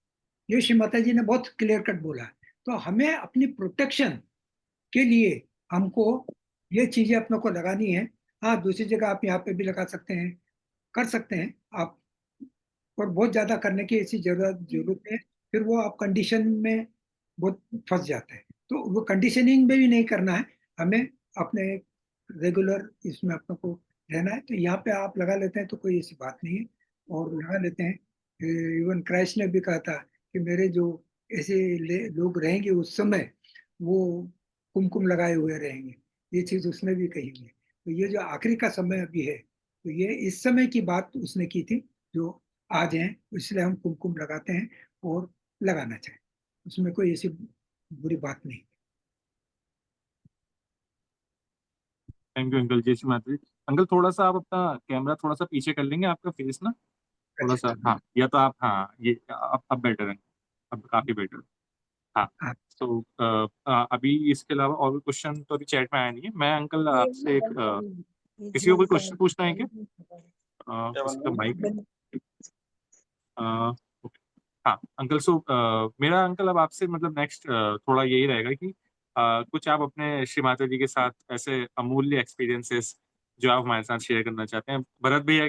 ये श्री माता जी ने बहुत क्लियर कट बोला है। तो हमें अपनी प्रोटेक्शन के लिए हमको ये चीजें अपनों को लगानी है। हाँ, दूसरी जगह आप यहाँ पे भी लगा सकते हैं, कर सकते हैं आप, और बहुत ज्यादा करने की ऐसी जरूरत है। फिर वो आप कंडीशन में बहुत फंस जाते हैं। तो वो कंडीशनिंग में भी नहीं करना है हमें, अपने रेगुलर इसमें अपने को रहना है। तो यहाँ पे आप लगा लेते हैं तो कोई ऐसी बात नहीं है, और लगा लेते हैं। इवन क्राइस्ट ने भी कहा था कि मेरे जो ऐसे लोग रहेंगे उस समय, वो कुमकुम लगाए हुए रहेंगे। ये चीज उसने भी कही हुई है। तो ये जो आखिरी का समय अभी है, तो ये इस समय की बात उसने की थी, जो आज हैं, इसलिए हम कुमकुम लगाते हैं, और लगाना चाहिए, उसमें कोई ऐसी बुरी बात नहीं। Thank you uncle. जय श्री माता जी। अंकल, थोड़ा सा आप अपना कैमरा थोड़ा सा पीछे कर लेंगे, आपका फेस ना थोड़ा अच्छा, सा। हाँ, या तो आप, हाँ, ये अब बेटर है। अब काफी बेटर। हाँ। हाँ तो अभी इसके अलावा और भी क्वेश्चन तो अभी चैट में आया नहीं है। मैं अंकल आपसे एक किसी को कोई क्वेश्चन पूछना है क्या? किसी का माइक है? ओके। हाँ अंकल, सो मेरा अंकल अब आपसे मतलब नेक्स्ट थोड़ा यही रहेगा कि कुछ आप अपने श्री माता जी के साथ ऐसे अमूल्य एक्सपीरियंसेस जो आप हमारे साथ शेयर करना चाहते हैं, भरत भैया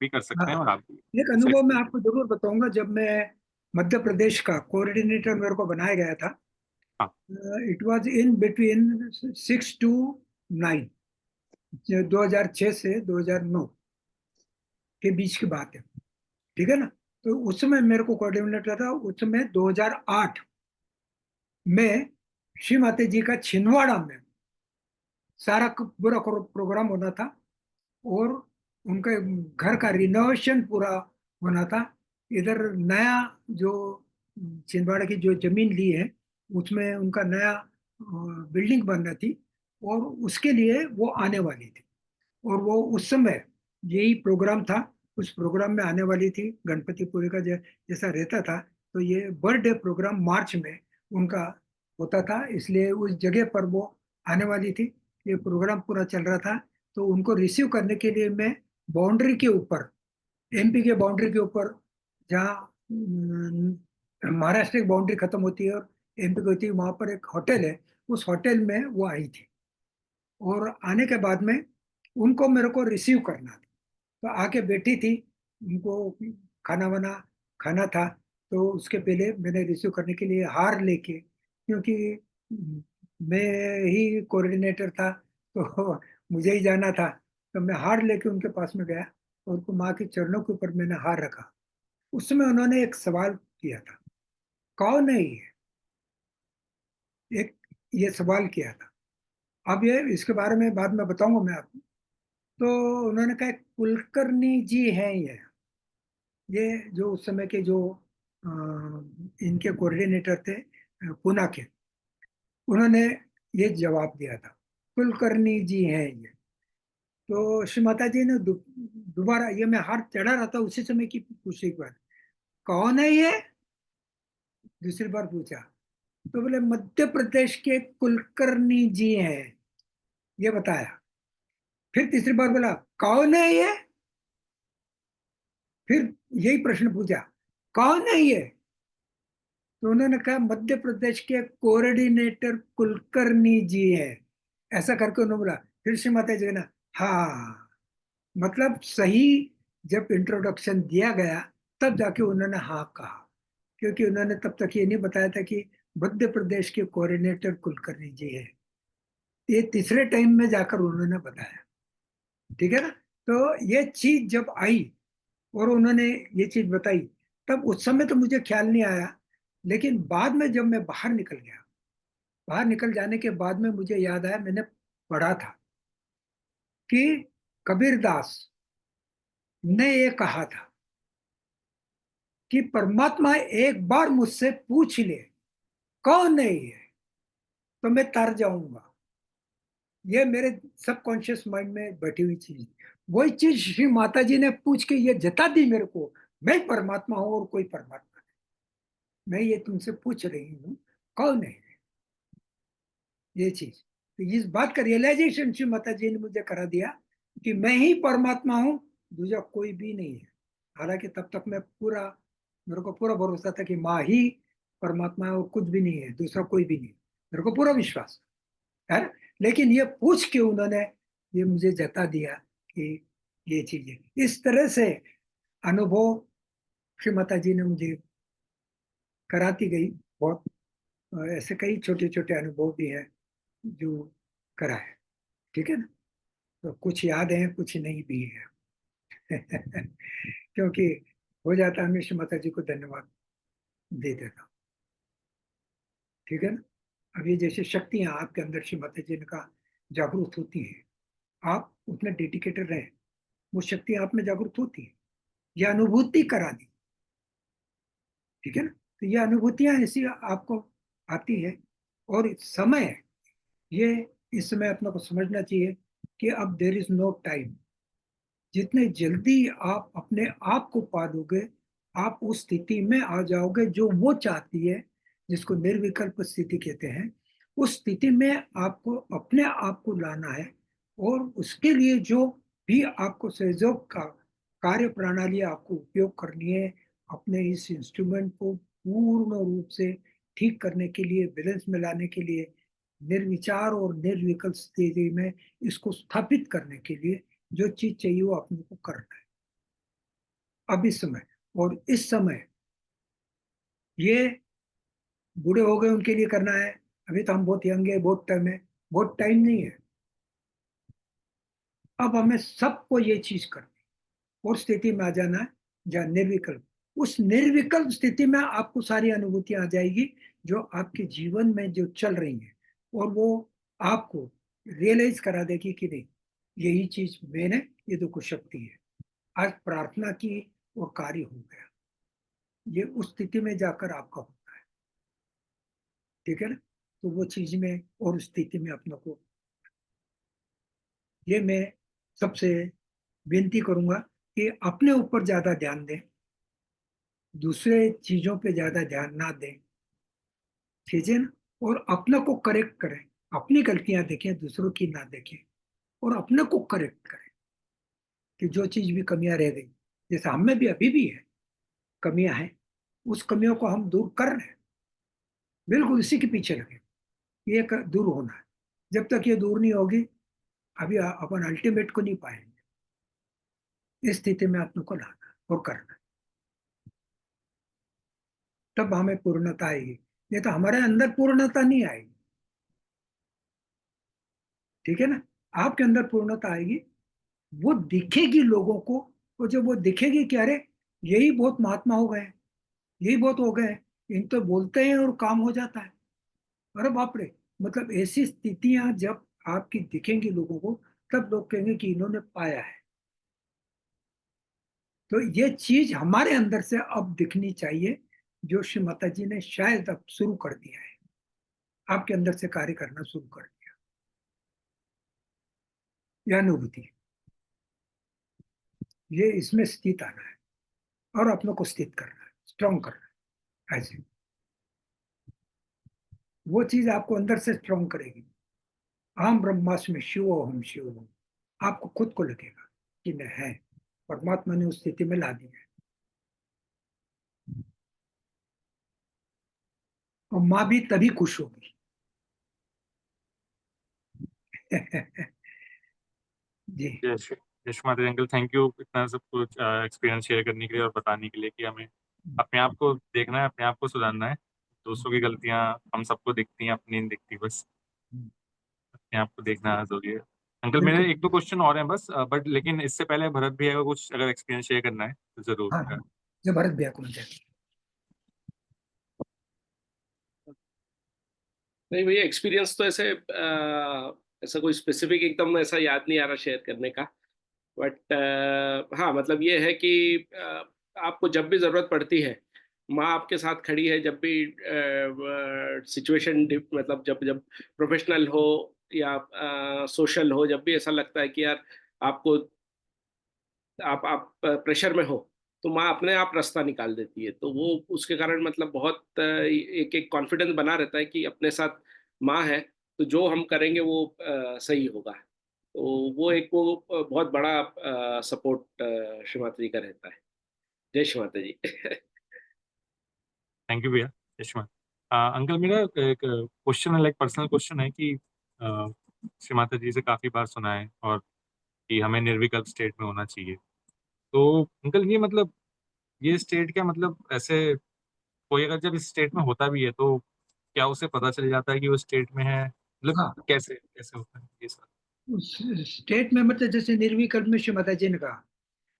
भी कर सकते हैं हाँ, और आप भी एक ऐसे अनुभव मैं experience। आपको जरूर बताऊंगा। जब मैं मध्य प्रदेश का कोऑर्डिनेटर मेरे को बनाया गया था, हाँ। It was in between 6 to 9, 2006 से 2009 के बीच की बात है। ठीक है ना। तो उस समय मेरे को कोऑर्डिनेटर था, उस समय 2008 में श्री माता जी का छिंदवाड़ा में सारा पूरा प्रोग्राम होना था और उनके घर का रिनोवेशन पूरा होना था। इधर नया जो छिंदवाड़ा की जो जमीन ली है उसमें उनका नया बिल्डिंग बनना थी और उसके लिए वो आने वाली थी। और वो उस समय यही प्रोग्राम था, उस प्रोग्राम में आने वाली थी। गणपतिपुरी का जैसा रहता था, तो ये बर्थडे प्रोग्राम मार्च में उनका होता था, इसलिए उस जगह पर वो आने वाली थी। ये प्रोग्राम पूरा चल रहा था, तो उनको रिसीव करने के लिए मैं बाउंड्री के ऊपर, एमपी के बाउंड्री के ऊपर, जहाँ महाराष्ट्र की बाउंड्री खत्म होती है और एमपी की होती है, वहां पर एक होटल है, उस होटल में वो आई थी। और आने के बाद में उनको मेरे को रिसीव करना था, तो आके बैठी थी, उनको खाना वाना खाना था। तो उसके पहले मैंने रिसीव करने के लिए हार लेके, क्योंकि मैं ही कोऑर्डिनेटर था तो मुझे ही जाना था, तो मैं हार लेके उनके पास में गया और उनको माँ के चरणों के ऊपर मैंने हार रखा। उस समय उन्होंने एक सवाल किया था, कौन है ये, एक ये सवाल किया था। अब ये इसके बारे में बाद में बताऊंगा मैं आपको। तो उन्होंने कहा कुलकर्णी जी हैं ये जो उस समय के जो अ, इनके कोऑर्डिनेटर थे पूना के, उन्होंने ये जवाब दिया था, कुलकर्णी जी हैं ये। तो श्री माता जी ने दोबारा, ये मैं हाथ चढ़ा रहा था उसी समय की पूछी बात, कौन है ये, दूसरी बार पूछा। तो बोले मध्य प्रदेश के कुलकर्णी जी हैं, ये बताया। फिर तीसरी बार बोला कौन है ये, फिर यही प्रश्न पूछा, कौन है ये। तो उन्होंने कहा मध्य प्रदेश के कोऑर्डिनेटर कुलकर्णी जी है, ऐसा करके उन्होंने बोला। फिर श्री माता जी ने, हाँ, मतलब सही जब इंट्रोडक्शन दिया गया तब जाके उन्होंने हाँ कहा, क्योंकि उन्होंने तब तक ये नहीं बताया था कि मध्य प्रदेश के कोऑर्डिनेटर कुलकर्णी जी है। ये तीसरे टाइम में जाकर उन्होंने बताया, ठीक है ना। तो ये चीज जब आई और उन्होंने ये चीज बताई, तब उस समय तो मुझे ख्याल नहीं आया, लेकिन बाद में जब मैं बाहर निकल गया, बाहर निकल जाने के बाद में मुझे याद आया, मैंने पढ़ा था कि कबीरदास ने ये कहा था कि परमात्मा एक बार मुझसे पूछ ले कौन है ये, तो मैं तर जाऊंगा। ये मेरे सबकॉन्शियस माइंड में बैठी हुई चीज, वही चीज श्री माता जी ने पूछ के ये जता दी मेरे को, मैं परमात्मा हूं और कोई परमात्मा नहीं, मैं ये तुमसे पूछ रही हूँ कौन है ये चीज। तो इस बात का रियलाइजेशन श्री माता जी ने मुझे करा दिया कि मैं ही परमात्मा हूँ, दूसरा कोई भी नहीं है। हालांकि तब तक मैं पूरा, मेरे को पूरा भरोसा था कि माँ ही परमात्मा है और कुछ भी नहीं है, दूसरा कोई भी नहीं, मेरे को पूरा विश्वास है। लेकिन ये पूछ के उन्होंने ये मुझे जता दिया कि ये चीज है। इस तरह से अनुभव श्री माता जी ने मुझे कराती गई बहुत। ऐसे कई छोटे छोटे अनुभव भी है जो करा है, ठीक है ना। तो कुछ याद है, कुछ नहीं भी है क्योंकि हो जाता है, हमेशा माता जी को धन्यवाद दे देता हूँ, ठीक है ना। अब ये जैसे शक्तियां आपके अंदर श्री माता जी ने कहा जागरूक होती है, आप उतने डेडिकेटेड रहे, वो शक्ति आप में जागरूक होती है, यह अनुभूति करा दी, ठीक है ना। तो ये अनुभूतियां ऐसी आपको आती है। और समय, ये इस समय अपने को समझना चाहिए कि अब देर इज नो टाइम। जितने जल्दी आप अपने आप को पा दोगे, आप उस स्थिति में आ जाओगे जो वो चाहती है, जिसको निर्विकल्प स्थिति कहते हैं। उस स्थिति में आपको अपने आप को लाना है, और उसके लिए जो भी आपको सहयोग का कार्य प्रणाली आपको उपयोग करनी है, अपने इस इंस्ट्रूमेंट को पूर्ण रूप से ठीक करने के लिए, बैलेंस में लाने के लिए, निर्विचार और निर्विकल्प स्थिति में इसको स्थापित करने के लिए जो चीज चाहिए वो अपने को करना है अब इस समय। और इस समय ये बूढ़े हो गए उनके लिए करना है, अभी तो हम बहुत यंग है, बहुत टाइम है, बहुत टाइम नहीं है। अब हमें सबको ये चीज करनी और स्थिति में आ जाना है जहाँ निर्विकल्प, उस निर्विकल्प स्थिति में आपको सारी अनुभूतियां आ जाएगी जो आपके जीवन में जो चल रही हैं, और वो आपको रियलाइज करा देगी कि नहीं, यही चीज मैंने, ये तो कुछ शक्ति है। आज प्रार्थना की और कार्य हो गया, ये उस स्थिति में जाकर आपका होता है। ठीक है ना? तो वो चीज में और उस स्थिति में अपने को, ये मैं सबसे विनती करूंगा कि अपने ऊपर ज्यादा ध्यान दें, दूसरे चीजों पे ज्यादा ध्यान ना दें। ठीक है ना? और अपने को करेक्ट करें, अपनी गलतियां देखें, दूसरों की ना देखें, और अपने को करेक्ट करें कि जो चीज भी कमियां रह गई, जैसे हम में भी अभी भी है, कमियां हैं, उस कमियों को हम दूर कर रहे हैं, बिल्कुल इसी के पीछे लगे, ये दूर होना है। जब तक ये दूर नहीं होगी, अभी अपन अल्टीमेट को नहीं पाएंगे। इस स्थिति में अपने को लाना और करना, तब हमें पूर्णता आएगी, नहीं तो हमारे अंदर पूर्णता नहीं आएगी। ठीक है ना? आपके अंदर पूर्णता आएगी, वो दिखेगी लोगों को, और जब वो दिखेगी कि अरे यही बहुत महात्मा हो गए, यही बहुत हो गए, इन तो बोलते हैं और काम हो जाता है, अरे बाप रे, मतलब ऐसी स्थितियां जब आपकी दिखेंगी लोगों को, तब लोग कहेंगे कि इन्होंने पाया है। तो ये चीज हमारे अंदर से अब दिखनी चाहिए, जो श्री माता जी ने शायद अब शुरू कर दिया है, आपके अंदर से कार्य करना शुरू कर दिया, यह अनुभूति, ये इसमें स्थित आना है और अपनों को स्थित करना है, स्ट्रांग करना है। ऐसे वो चीज आपको अंदर से स्ट्रांग करेगी। अहम ब्रह्मास्मि शिवोहम शिवोहम, आपको खुद को लगेगा कि मैं है, परमात्मा ने उस स्थिति में ला दिया है। और माँ भी तभी खुश होगी। जी। यश यश माता जी अंकल, थैंक यू इतना सब कुछ एक्सपीरियंस शेयर करने के लिए और बताने के लिए कि हमें अपने आप को देखना है, अपने आप को सुधारना है। दूसरों की गलतियां हम सबको दिखती हैं, अपनी नहीं दिखती, बस अपने आप को देखना जरूरी है। अंकल बिल्कुल। मेरे एक दो क्वेश्चन और हैं बस, बट लेकिन इससे पहले भरत भैया को कुछ अगर एक्सपीरियंस शेयर करना है तो जरूर। हाँ हाँ, जब भरत भैया को मिल जाए। नहीं भैया, एक्सपीरियंस तो ऐसे ऐसा कोई स्पेसिफिक एकदम ऐसा याद नहीं आ रहा शेयर करने का। बट हाँ, मतलब ये है कि आपको जब भी जरूरत पड़ती है, माँ आपके साथ खड़ी है। जब भी सिचुएशन, मतलब जब जब प्रोफेशनल हो या सोशल हो, जब भी ऐसा लगता है कि यार आपको, आप प्रेशर में हो, तो माँ अपने आप रास्ता निकाल देती है। तो वो उसके कारण मतलब बहुत एक एक कॉन्फिडेंस बना रहता है कि अपने साथ माँ है, तो जो हम करेंगे वो सही होगा। तो वो एक वो बहुत बड़ा सपोर्ट श्री माता जी का रहता है। जय श्री माता जी। थैंक यू भैया। यश माता अंकल, मेरा एक क्वेश्चन है, लाइक पर्सनल क्वेश्चन है कि श्री माता जी से काफी बार सुना है और कि हमें निर्विकल्प स्टेट में होना चाहिए। तो अंकल ये मतलब, ये स्टेट क्या मतलब, ऐसे कोई अगर जब इस स्टेट में होता भी है तो क्या उसे पता चल जाता है कि वो स्टेट में है, मतलब हाँ, कैसे कैसे होता है ये सब? उस स्टेट में मतलब जैसे निर्विकल्प में श्री माता जी ने कहा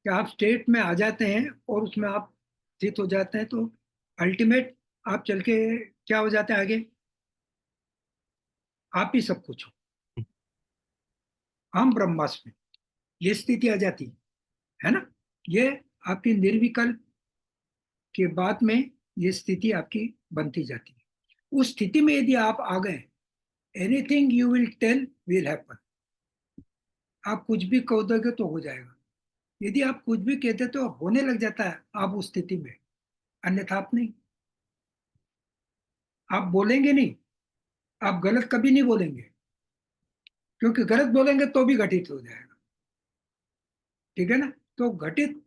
कि आप स्टेट में आ जाते हैं और उसमें आप स्थित हो जाते हैं, तो अल्टीमेट आप चल के क्या हो जाते हैं आगे, आप ही सब कुछ हो, हम ब्रह्मास्मि, ये स्थिति आ जाती है ना। ये आपकी निर्विकल्प के बाद में ये स्थिति आपकी बनती जाती है। उस स्थिति में यदि आप आ गए, anything you will tell will happen, आप कुछ भी कह दोगे तो हो जाएगा। यदि आप कुछ भी कहते तो होने लग जाता है आप उस स्थिति में, अन्यथा आप नहीं, आप बोलेंगे नहीं, आप गलत कभी नहीं बोलेंगे, क्योंकि गलत बोलेंगे तो भी घटित हो जाएगा। ठीक है ना? तो घटित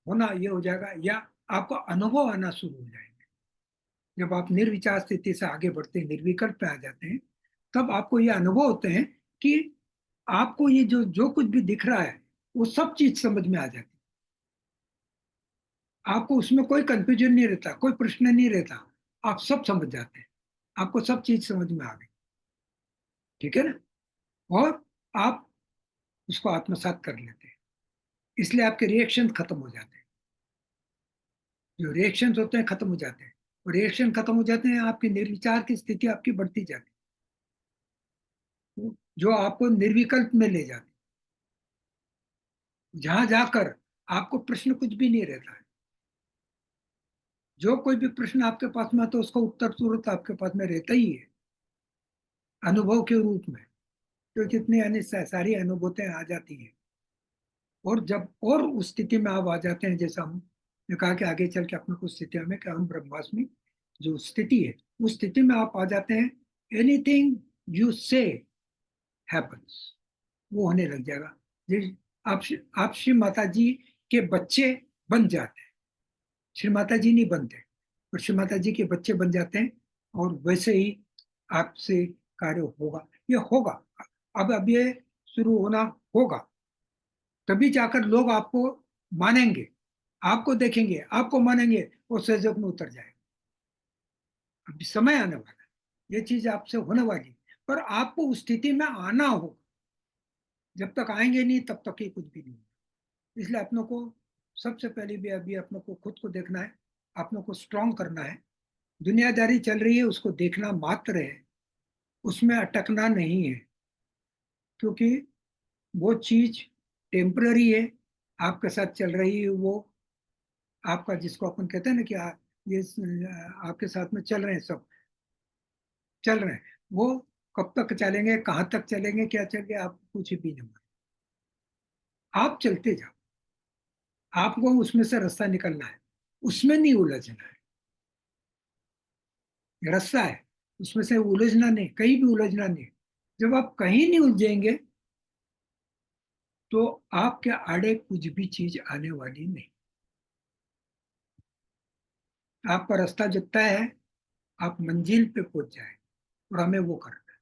होना ये हो जाएगा, या आपको अनुभव आना शुरू हो जाएंगे। जब आप निर्विचार स्थिति से आगे बढ़ते हैं, निर्विकल्प पे आ जाते हैं, तब आपको ये अनुभव होते हैं कि आपको ये जो जो कुछ भी दिख रहा है, वो सब चीज समझ में आ जाती है। आपको उसमें कोई कंफ्यूजन नहीं रहता, कोई प्रश्न नहीं रहता, आप सब समझ जाते हैं, आपको सब चीज समझ में आ गई। ठीक है ना? और आप उसको आत्मसात कर लेते हैं, इसलिए आपके रिएक्शन खत्म हो जाते हैं, जो रिएक्शंस होते हैं खत्म हो जाते हैं, रिएक्शन खत्म हो जाते हैं, आपकी निर्विचार की स्थिति आपकी बढ़ती जाती है, जो आपको निर्विकल्प में ले जाती है, जहां जाकर आपको प्रश्न कुछ भी नहीं रहता है। जो कोई भी प्रश्न आपके पास में, तो उसका उत्तर तुरंत आपके पास में रहता ही है, अनुभव के रूप में। तो जितनी यानी सारी अनुभूतियां आ जाती हैं, और जब और उस स्थिति में आप आ जाते हैं, जैसा हमने कहा कि आगे चल के अपने कुछ स्थितियों में कि हम ब्रह्मास्मि जो स्थिति है, उस स्थिति में आप आ जाते हैं, एनीथिंग यू से हैपन्स, वो होने लग जाएगा। आप आप श्री माता जी के बच्चे बन जाते हैं, श्री माता जी नहीं बनते, पर श्री माता जी के बच्चे बन जाते हैं, और वैसे ही आपसे कार्य होगा, ये होगा। अब ये शुरू होना होगा, तभी जाकर लोग आपको मानेंगे, आपको देखेंगे, आपको मानेंगे, और सहयोग में उतर जाएगा। अभी समय आने वाला है, ये चीज आपसे होने वाली, पर आपको उस स्थिति में आना होगा। जब तक आएंगे नहीं, तब तक ही कुछ भी नहीं। इसलिए अपनों को सबसे पहले भी अभी अपनों को खुद को देखना है, अपनों को स्ट्रांग करना है। दुनियादारी चल रही है, उसको देखना मात्र है, उसमें अटकना नहीं है, क्योंकि वो चीज टेम्पररी है, आपके साथ चल रही है। वो आपका, जिसको अपन कहते हैं ना कि ये आपके साथ में चल रहे हैं, सब चल रहे हैं, वो कब तक चलेंगे, कहाँ तक चलेंगे, क्या चलेंगे, आपको कुछ भी नहीं मालूम। आप चलते जाओ, आपको उसमें से रास्ता निकलना है, उसमें नहीं उलझना है। रास्ता है, उसमें से उलझना नहीं, कहीं भी उलझना नहीं। जब आप कहीं नहीं उलझेंगे, तो आपके आड़े कुछ भी चीज आने वाली नहीं। आपका रास्ता जो तय है, आप मंजिल पे पहुंच जाए, और हमें वो करना है।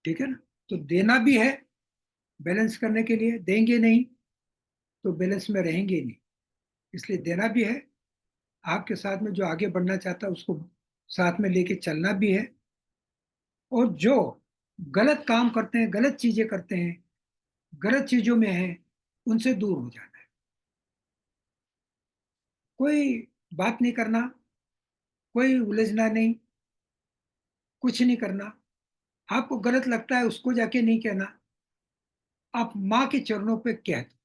ठीक है ना? तो देना भी है, बैलेंस करने के लिए। देंगे नहीं तो बैलेंस में रहेंगे नहीं, इसलिए देना भी है। आपके साथ में जो आगे बढ़ना चाहता है, उसको साथ में लेके चलना भी है। और जो गलत काम करते हैं, गलत चीजें करते हैं, गलत चीजों में हैं, उनसे दूर हो जाना है। कोई बात नहीं करना, कोई उलझना नहीं, कुछ नहीं करना। आपको गलत लगता है, उसको जाके नहीं कहना, आप माँ के चरणों पे कह दो,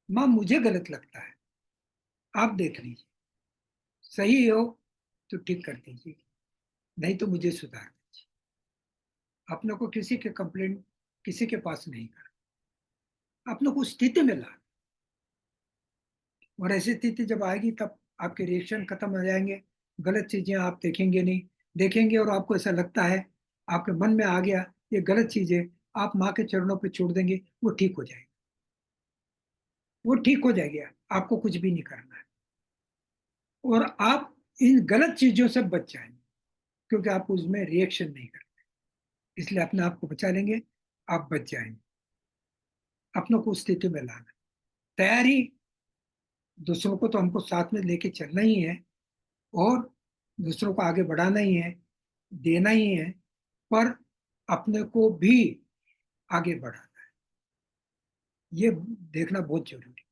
माँ मुझे गलत लगता है, आप देख लीजिए, सही हो तो ठीक कर दीजिए, नहीं तो मुझे सुधार दीजिए। अपने को किसी के कंप्लेंट किसी के पास नहीं करना, अपने को स्थिति में ला। और ऐसी स्थिति जब आएगी, तब आपके रिएक्शन खत्म हो जाएंगे, गलत चीजें आप देखेंगे नहीं। देखेंगे और आपको ऐसा लगता है, आपके मन में आ गया ये गलत चीज है, आप माँ के चरणों पे छोड़ देंगे, वो ठीक हो जाएगी, वो ठीक हो जाएगी। आपको कुछ भी नहीं करना है, और आप इन गलत चीजों से बच जाएंगे, क्योंकि आप उसमें रिएक्शन नहीं करते, इसलिए अपने आप को बचा लेंगे, आप बच जाएंगे। अपनों को उस स्थिति में लाना, तैयारी, दूसरों को तो हमको साथ में लेके चलना ही है, और दूसरों को आगे बढ़ाना ही है, देना ही है, पर अपने को भी आगे बढ़ाना है, ये देखना बहुत जरूरी है।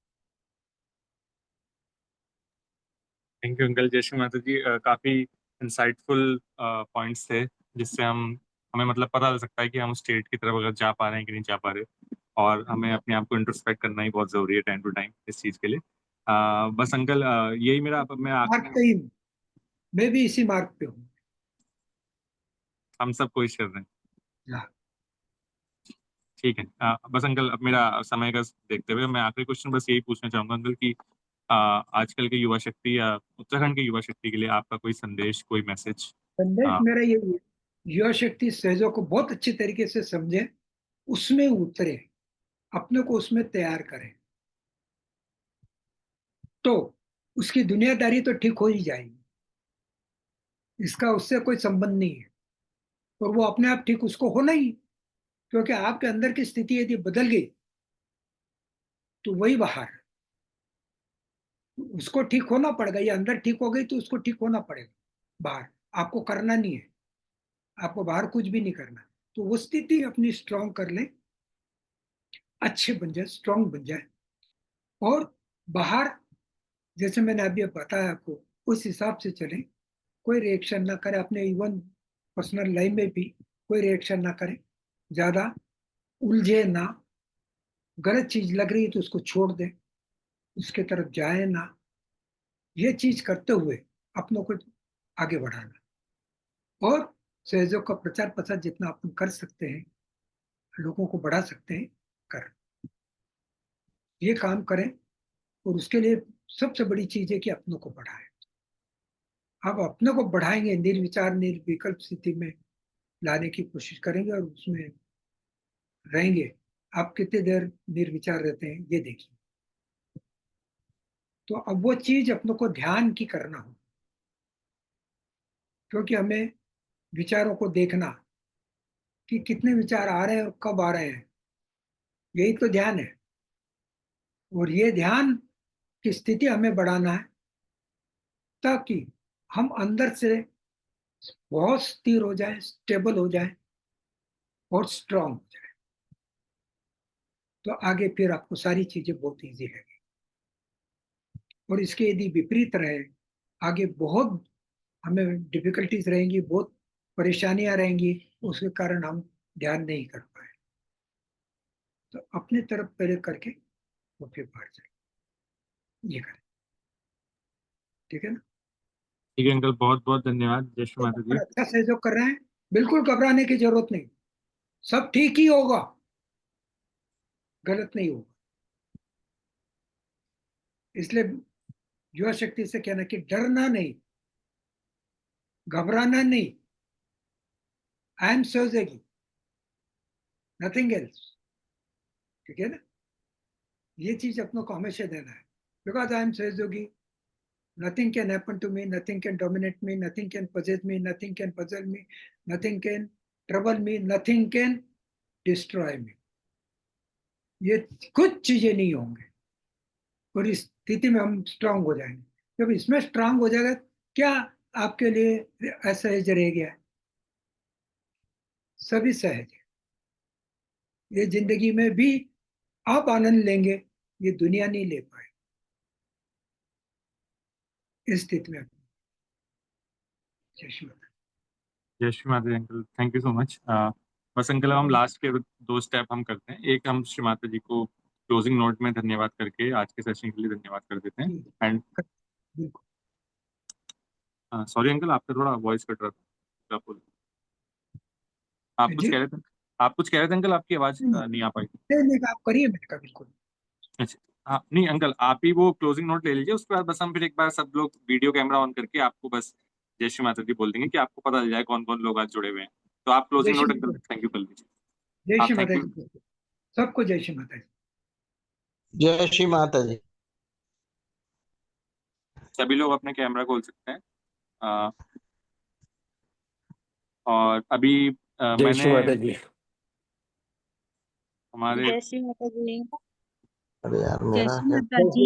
Thank you uncle. जय श्री माता जी। काफ़ी इंसाइटफुल पॉइंट्स थे, जिससे हमें मतलब पता चल सकता है कि हम स्टेट की तरफ अगर जा पा रहे हैं कि नहीं जा पा रहे। और हमें अपने आप को इंट्रोस्पेक्ट करना ही बहुत ज़रूरी है टाइम टू टाइम इस चीज़ के लिए। बस अंकल, यही मेरा मैं मार्ग आखिरी, पे ही हूँ, मैं भी इसी मार्ग पे हूँ। हम सब कोशिश कर रहे हैं। हाँ, ठीक है। बस अंकल, अब मेरा समय का देखते हुए मैं आखिरी क्वेश्चन बस यही पूछना चाहूंगा अंकल कि आजकल के युवा शक्ति या उत्तराखंड के युवा शक्ति के लिए आपका कोई संदेश, कोई मैसेज? संदेश मेरा यही है, युवा शक्ति सहयोग को बहुत अच्छी तरीके से समझे, उसमें उतरे, अपने को उसमें तैयार करें, तो उसकी दुनियादारी तो ठीक हो ही जाएगी। इसका उससे कोई संबंध नहीं है, और वो अपने आप ठीक उसको होना ही, क्योंकि आपके अंदर की स्थिति यदि बदल गई, तो वही बाहर है। उसको ठीक होना पड़ेगा, ये अंदर ठीक हो गई तो उसको ठीक होना पड़ेगा बाहर। आपको करना नहीं है, आपको बाहर कुछ भी नहीं करना। तो वो स्थिति अपनी स्ट्रांग कर ले, अच्छे बन जाए, स्ट्रांग बन जाए, और बाहर जैसे मैंने अभी बताया आपको, उस हिसाब से चलें, कोई रिएक्शन ना करे, अपने इवन पर्सनल लाइफ में भी कोई रिएक्शन ना करे, ज्यादा उलझे ना, गलत चीज लग रही है तो उसको छोड़ दे, उसके तरफ जाए ना। ये चीज करते हुए अपनों को आगे बढ़ाना और सहयोग का प्रचार प्रसार जितना अपन कर सकते हैं, लोगों को बढ़ा सकते हैं, कर ये काम करें। और उसके लिए सबसे बड़ी चीज है कि अपनों को बढ़ाएं। अब अपनों को बढ़ाएंगे, निर्विचार निर्विकल्प स्थिति में लाने की कोशिश करेंगे और उसमें रहेंगे। आप कितने देर निर्विचार रहते हैं ये देखिए। तो अब वो चीज अपनों को ध्यान की करना हो, क्योंकि हमें विचारों को देखना कि कितने विचार आ रहे हैं और कब आ रहे हैं, यही तो ध्यान है। और ये ध्यान की स्थिति हमें बढ़ाना है ताकि हम अंदर से बहुत स्थिर हो जाए, स्टेबल हो जाए और स्ट्रांग हो जाए। तो आगे फिर आपको सारी चीजें बहुत इजी लगे। और इसके यदि विपरीत रहे, आगे बहुत हमें डिफिकल्टीज रहेंगी, बहुत परेशानियां रहेंगी, उसके कारण हम ध्यान नहीं कर पाए। तो अपने तरफ पहले करके वो फिर बाहर जाए, ये करें। ठीक है ना? ठीक है अंकल, बहुत बहुत धन्यवाद। जय श्री माता और जी। अच्छा सहयोग कर रहे हैं, बिल्कुल घबराने की जरूरत नहीं, सब ठीक ही होगा, गलत नहीं होगा। इसलिए युवा शक्ति से कहना कि डरना नहीं, घबराना नहीं, आई एम सहयोगी, नथिंग एल्स। ठीक है ना? ये चीज अपनों को हमेशा देना है, बिकॉज आई एम सहयोगी, nothing can happen to me, nothing can dominate me, nothing can possess me, nothing can puzzle me, nothing can trouble me, nothing can destroy me. ये कुछ चीजें नहीं होंगे और इस स्थिति में हम स्ट्रांग हो जाएंगे। जब इसमें स्ट्रांग हो जाएगा, क्या आपके लिए असहज रह गया है? सभी सहज है। ये जिंदगी में भी आप आनंद लेंगे, ये दुनिया नहीं ले पाए इस स्थिति में। जय श्री माता। जय Shri Mata ji uncle, thank you so much. बस अंकल हम लास्ट के 2 स्टेप हम करते हैं। एक, हम श्री माता जी को क्लोजिंग नोट में धन्यवाद करके आज के सेशन के लिए धन्यवाद कर देते हैं। एंड बिल्कुल। सॉरी अंकल, आपका थोड़ा वॉइस कट रहा था। आप कुछ जी कह रहे थे? आप कुछ कह रहे थे अंकल, आपकी आवाज नहीं नहीं आ पाई। नहीं, आप करिए, मैंने कहा बिल्कुल। अच्छा, हाँ नहीं अंकल, आप ही वो क्लोजिंग नोट ले लीजिए, उसके बाद बस हम फिर एक बार सब लोग वीडियो कैमरा ऑन करके आपको बस जय श्री माता जी बोल देंगे कि आपको पता चल जाए कौन कौन लोग आज जुड़े हुए हैं। तो आप जय क्लोजिंग श्री नोट माता। अंकल थैंक यू कर लीजिए। जय हाँ श्री थैंक माता यू। जी, सबको जय श्री माता जी। जय श्री माता जी। सभी लोग अपने कैमरा खोल सकते हैं। अ, और अभी जय श्री मैंने माता जी। हमारे जय श्री माता जी। अरे यार जय मेरा श्री माता headphone जी।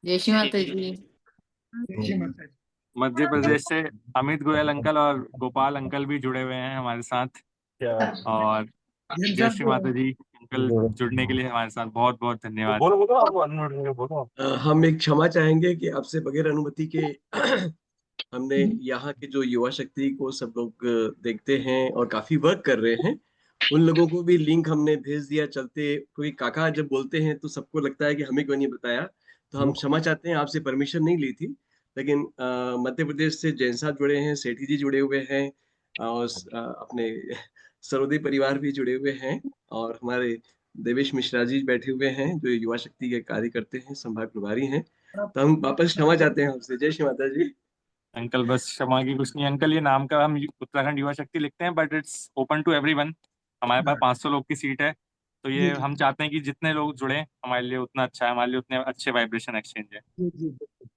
जय श्री माता जी। जय श्री माता जी। मध्य प्रदेश से अमित गोयल अंकल और गोपाल अंकल भी जुड़े हुए हैं हमारे साथ। और जय श्री माता जी अंकल, जुड़ने के लिए हमारे साथ बहुत बहुत धन्यवाद। हम एक क्षमा चाहेंगे कि आपसे बगैर अनुमति के हमने यहाँ के जो युवा शक्ति को सब लोग देखते हैं और काफी वर्क कर रहे हैं, उन लोगों को भी लिंक हमने भेज दिया चलते, क्योंकि काका जब बोलते हैं तो सबको लगता है कि हमें क्यों नहीं बताया। तो हम क्षमा चाहते हैं, आपसे परमिशन नहीं ली थी। लेकिन मध्य प्रदेश से जैन साहब जुड़े हैं, सेठी जी जुड़े हुए हैं, और अपने सरोदे परिवार भी जुड़े हुए हैं, और हमारे देवेश मिश्रा जी बैठे हुए हैं जो युवा शक्ति के कार्य करते हैं, संभाग प्रभारी हैं। तो हम वापस क्षमा चाहते हैं आपसे। जय श्री माता जी। अंकल बस क्षमा की कुछ नहीं अंकल, ये नाम का हम उत्तराखंड युवा शक्ति लिखते हैं, but it's open to everyone. हमारे पास 500 लोग की सीट है, तो ये हम चाहते हैं कि जितने लोग जुड़े हमारे लिए उतना अच्छा है, हमारे लिए उतने अच्छे वाइब्रेशन एक्सचेंज है।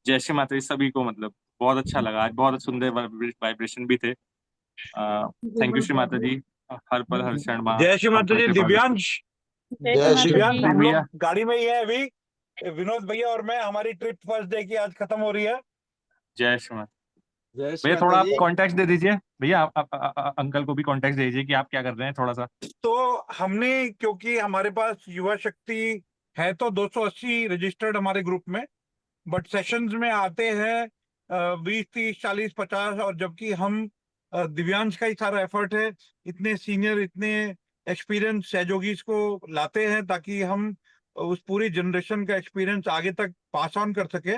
जय श्री माता जी सभी को, मतलब बहुत अच्छा लगा आज, बहुत सुंदर वाइब्रेशन भी थे। थैंक यू श्री माता जी, हर पल हर क्षण माँ। जय श्री माता जी। दिव्यांश, जय श्री दिव्यांश, माता हम जी। लोग गाड़ी में ही है अभी, विनोद भैया और मैं। हमारी ट्रिप फर्स्ट डे की आज खत्म हो रही है। जय श्री माता। जय श्री भैया थोड़ा माता आप जी। कॉन्टेक्ट दे दीजिए भैया, अंकल को भी कॉन्टेक्ट दे दीजिए कि आप क्या कर रहे हैं थोड़ा सा। तो हमने, क्योंकि हमारे पास युवा शक्ति है तो 280 रजिस्टर्ड हमारे ग्रुप में, बट सेशंस में आते हैं 20, 30, 40, 50, और जबकि हम दिव्यांश का ही सारा एफर्ट है, इतने सीनियर, इतने एक्सपीरियंस सहयोगीज को लाते हैं ताकि हम उस पूरी जनरेशन का एक्सपीरियंस आगे तक पास ऑन कर सके।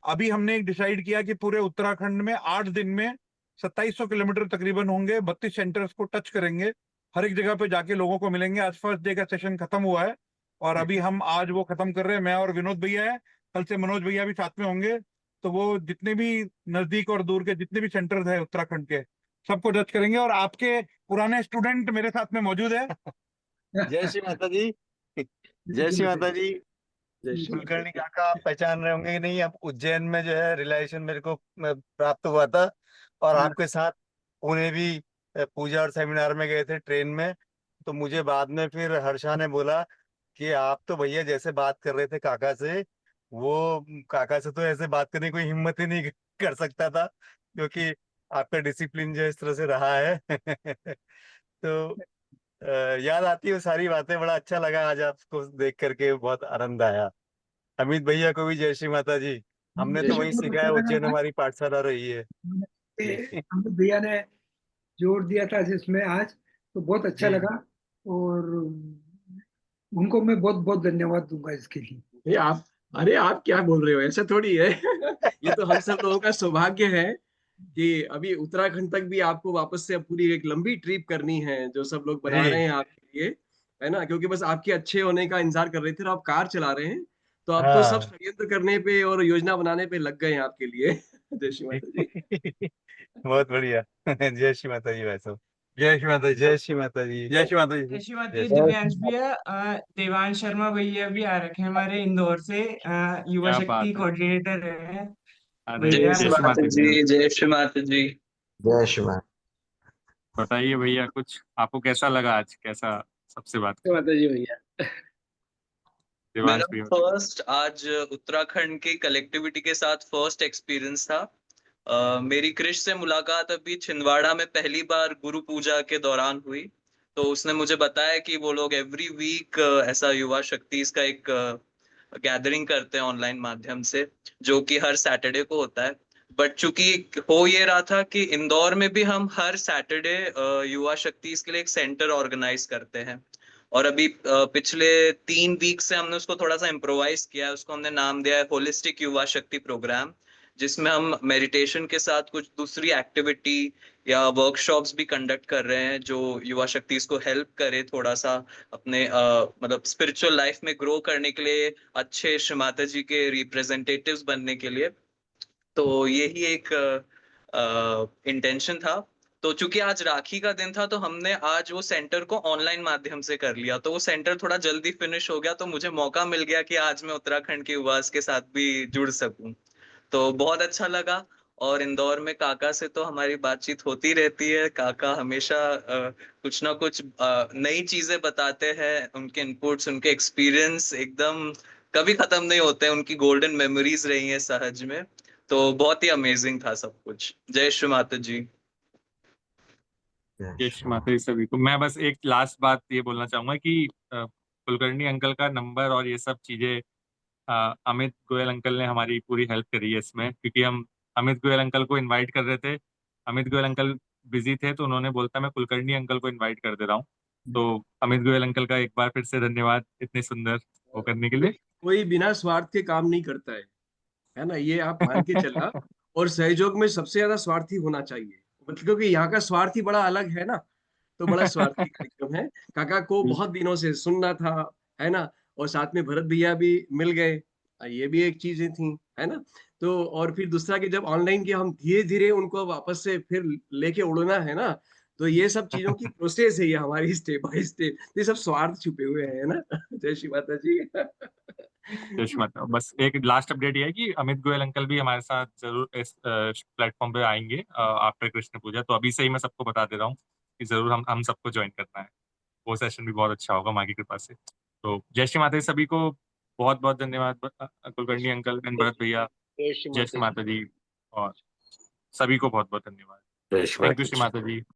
अभी हमने एक डिसाइड किया कि पूरे उत्तराखंड में 8 दिन में 2700 किलोमीटर तकरीबन होंगे, 32 सेंटर्स को टच करेंगे, हर एक जगह पे जाके लोगों को मिलेंगे। आज फर्स्ट डे का सेशन खत्म हुआ है और अभी हम आज वो खत्म कर रहे हैं। मैं और विनोद भैया है, कल से मनोज भैया भी साथ में होंगे। तो वो जितने भी नजदीक और दूर के जितने भी सेंटर्स है उत्तराखंड के, सबको टच करेंगे। और आपके पुराने स्टूडेंट मेरे साथ में मौजूद है। जय श्री माता जी। जय श्री माता जी। जय श्री माता कुलकर्णी काका आप पहचान रहे होंगे कि नहीं, आप उज्जैन में जो है रिलेशन मेरे को प्राप्त हुआ था, और आपके साथ पुणे भी पूजा और सेमिनार में गए थे ट्रेन में। तो मुझे बाद में फिर हर्षा ने बोला कि आप तो भैया जैसे बात कर रहे थे काका से, वो काका से तो ऐसे बात करने की कोई हिम्मत ही नहीं कर सकता था, क्योंकि आपका डिसिप्लिन जो इस तरह से रहा है। तो याद आती है वो सारी बातें। बड़ा अच्छा लगा आज आपको देख करके, बहुत आनंद आया। अमित भैया को भी जय श्री माता जी। हमने जय तो श्री वहीं बहुत सीखा अच्छा है, लगा उज्जैन था। हमारी पाठशाला रही है ये जी। अमित भैया ने जोर दिया था जिसमें आज, तो बहुत अच्छा जी लगा। और उनको मैं बहुत बहुत धन्यवाद दूंगा इसके लिए। ये आप, अरे आप क्या बोल रहे हो, ऐसा थोड़ी है। ये तो हम सब लोगों का सौभाग्य है कि अभी उत्तराखंड तक भी आपको वापस से पूरी एक लंबी ट्रिप करनी है, जो सब लोग बना रहे जी। हैं आपके लिए, है ना। क्योंकि बस आपके अच्छे होने का इंतजार कर रहे थे और आप कार चला रहे हैं, तो अब तो सब हाँ। षड्यंत्र करने पे और योजना बनाने पे लग गए हैं आपके लिए। जय श्री माता जी। बहुत बढ़िया। जय श्री माता जी। वैसे जय श्री माता जी। जय श्री माता जी। जय श्री माता जी। जय श्री माता जय जी। श्री दिव्यांश भैया, देवांश शर्मा भैया भी आ रखे हैं हमारे इंदौर से, युवा क्या शक्ति बात है। कोऑर्डिनेटर है अरे भैया। जय श्री माता जी। जय श्री माता जी। जय श्री माता। बताइए भैया, कुछ आपको कैसा लगा आज, कैसा सबसे बात जय माता जी भैया। मेरा देवांश भैया? फर्स्ट आज उत्तराखंड की कलेक्टिविटी के साथ फर्स्ट एक्सपीरियंस था। मेरी क्रिश से मुलाकात अभी छिंदवाड़ा में पहली बार गुरु पूजा के दौरान हुई। तो उसने मुझे बताया कि वो लोग एवरी वीक ऐसा युवा शक्ति इसका एक गैदरिंग करते हैं ऑनलाइन माध्यम से, जो कि हर सैटरडे को होता है। बट चूंकि हो ये रहा था कि इंदौर में भी हम हर सैटरडे युवा शक्ति इसके लिए एक सेंटर ऑर्गेनाइज करते हैं। और अभी पिछले 3 वीक से हमने उसको थोड़ा सा इम्प्रोवाइज किया है। उसको हमने नाम दिया है होलिस्टिक युवा शक्ति प्रोग्राम, जिसमें हम मेडिटेशन के साथ कुछ दूसरी एक्टिविटी या वर्कशॉप्स भी कंडक्ट कर रहे हैं, जो युवा शक्ति इसको हेल्प करे थोड़ा सा अपने मतलब स्पिरिचुअल लाइफ में ग्रो करने के लिए, अच्छे श्री माता जी के रिप्रेजेंटेटिव्स बनने के लिए। तो यही एक इंटेंशन था। तो चूंकि आज राखी का दिन था, तो हमने आज वो सेंटर को ऑनलाइन माध्यम से कर लिया। तो वो सेंटर थोड़ा जल्दी फिनिश हो गया, तो मुझे मौका मिल गया कि आज मैं उत्तराखंड के युवास के साथ भी जुड़ सकूं। तो बहुत अच्छा लगा। और इंदौर में काका से तो हमारी बातचीत होती रहती है। काका हमेशा कुछ ना कुछ नई चीजें बताते हैं। उनके इनपुट्स, उनके एक्सपीरियंस एकदम कभी खत्म नहीं होते हैं। उनकी गोल्डन मेमोरीज रही हैं सहज में। तो बहुत ही अमेजिंग था सब कुछ। जय श्री माता जी। जय श्री माता जी सभी को। मैं बस एक लास्ट बात ये बोलना चाहूंगा कि कुलकर्णी अंकल का नंबर और ये सब चीजें अमित गोयल अंकल ने हमारी पूरी हेल्प करी है इसमें, क्योंकि हम अमित गोयल अंकल को इनवाइट कर रहे थे। अमित गोयल अंकल बिजी थे, तो उन्होंने बोलता मैं कुलकर्णी अंकल को इनवाइट कर दे रहा हूँ। तो अमित गोयल अंकल का एक बार फिर से धन्यवाद इतने सुंदर वो करने के लिए। कोई बिना स्वार्थ के काम नहीं करता है ना, ये आप मान के चलना। और सहयोग में सबसे ज्यादा स्वार्थी होना चाहिए, मतलब क्योंकि यहाँ का स्वार्थी बड़ा अलग है ना, तो बड़ा स्वार्थी कार्यक्रम है। काका को बहुत दिनों से सुनना था, है ना। और साथ में भरत भैया भी मिल गए, ये भी एक चीजें थी, है ना। तो और फिर दूसरा कि जब ऑनलाइन के हम धीरे धीरे उनको वापस से फिर लेके उड़ना है ना, तो ये सब चीजों की प्रोसेस है ये हमारी, स्टेप बाय स्टेप। ये सब स्वार्थ छुपे हुए हैं ना। जय श्री माता जी। जय श्री माता। बस एक लास्ट अपडेट ये है कि अमित गोयल अंकल भी हमारे साथ जरूर इस प्लेटफॉर्म पे आएंगे आफ्टर कृष्ण पूजा। तो अभी से ही मैं सबको बता दे रहा हूँ कि जरूर हम सबको ज्वाइन करना है। वो सेशन भी बहुत अच्छा होगा माँ की कृपा से। तो जय श्री माता जी सभी को। बहुत बहुत धन्यवाद कुलकर्णी अंकल एंड भरत भैया। जय श्री जय श्री माता जी। माता जी। और सभी को बहुत बहुत धन्यवाद। जय श्री थैंक यू माता श्री जी। माता जी।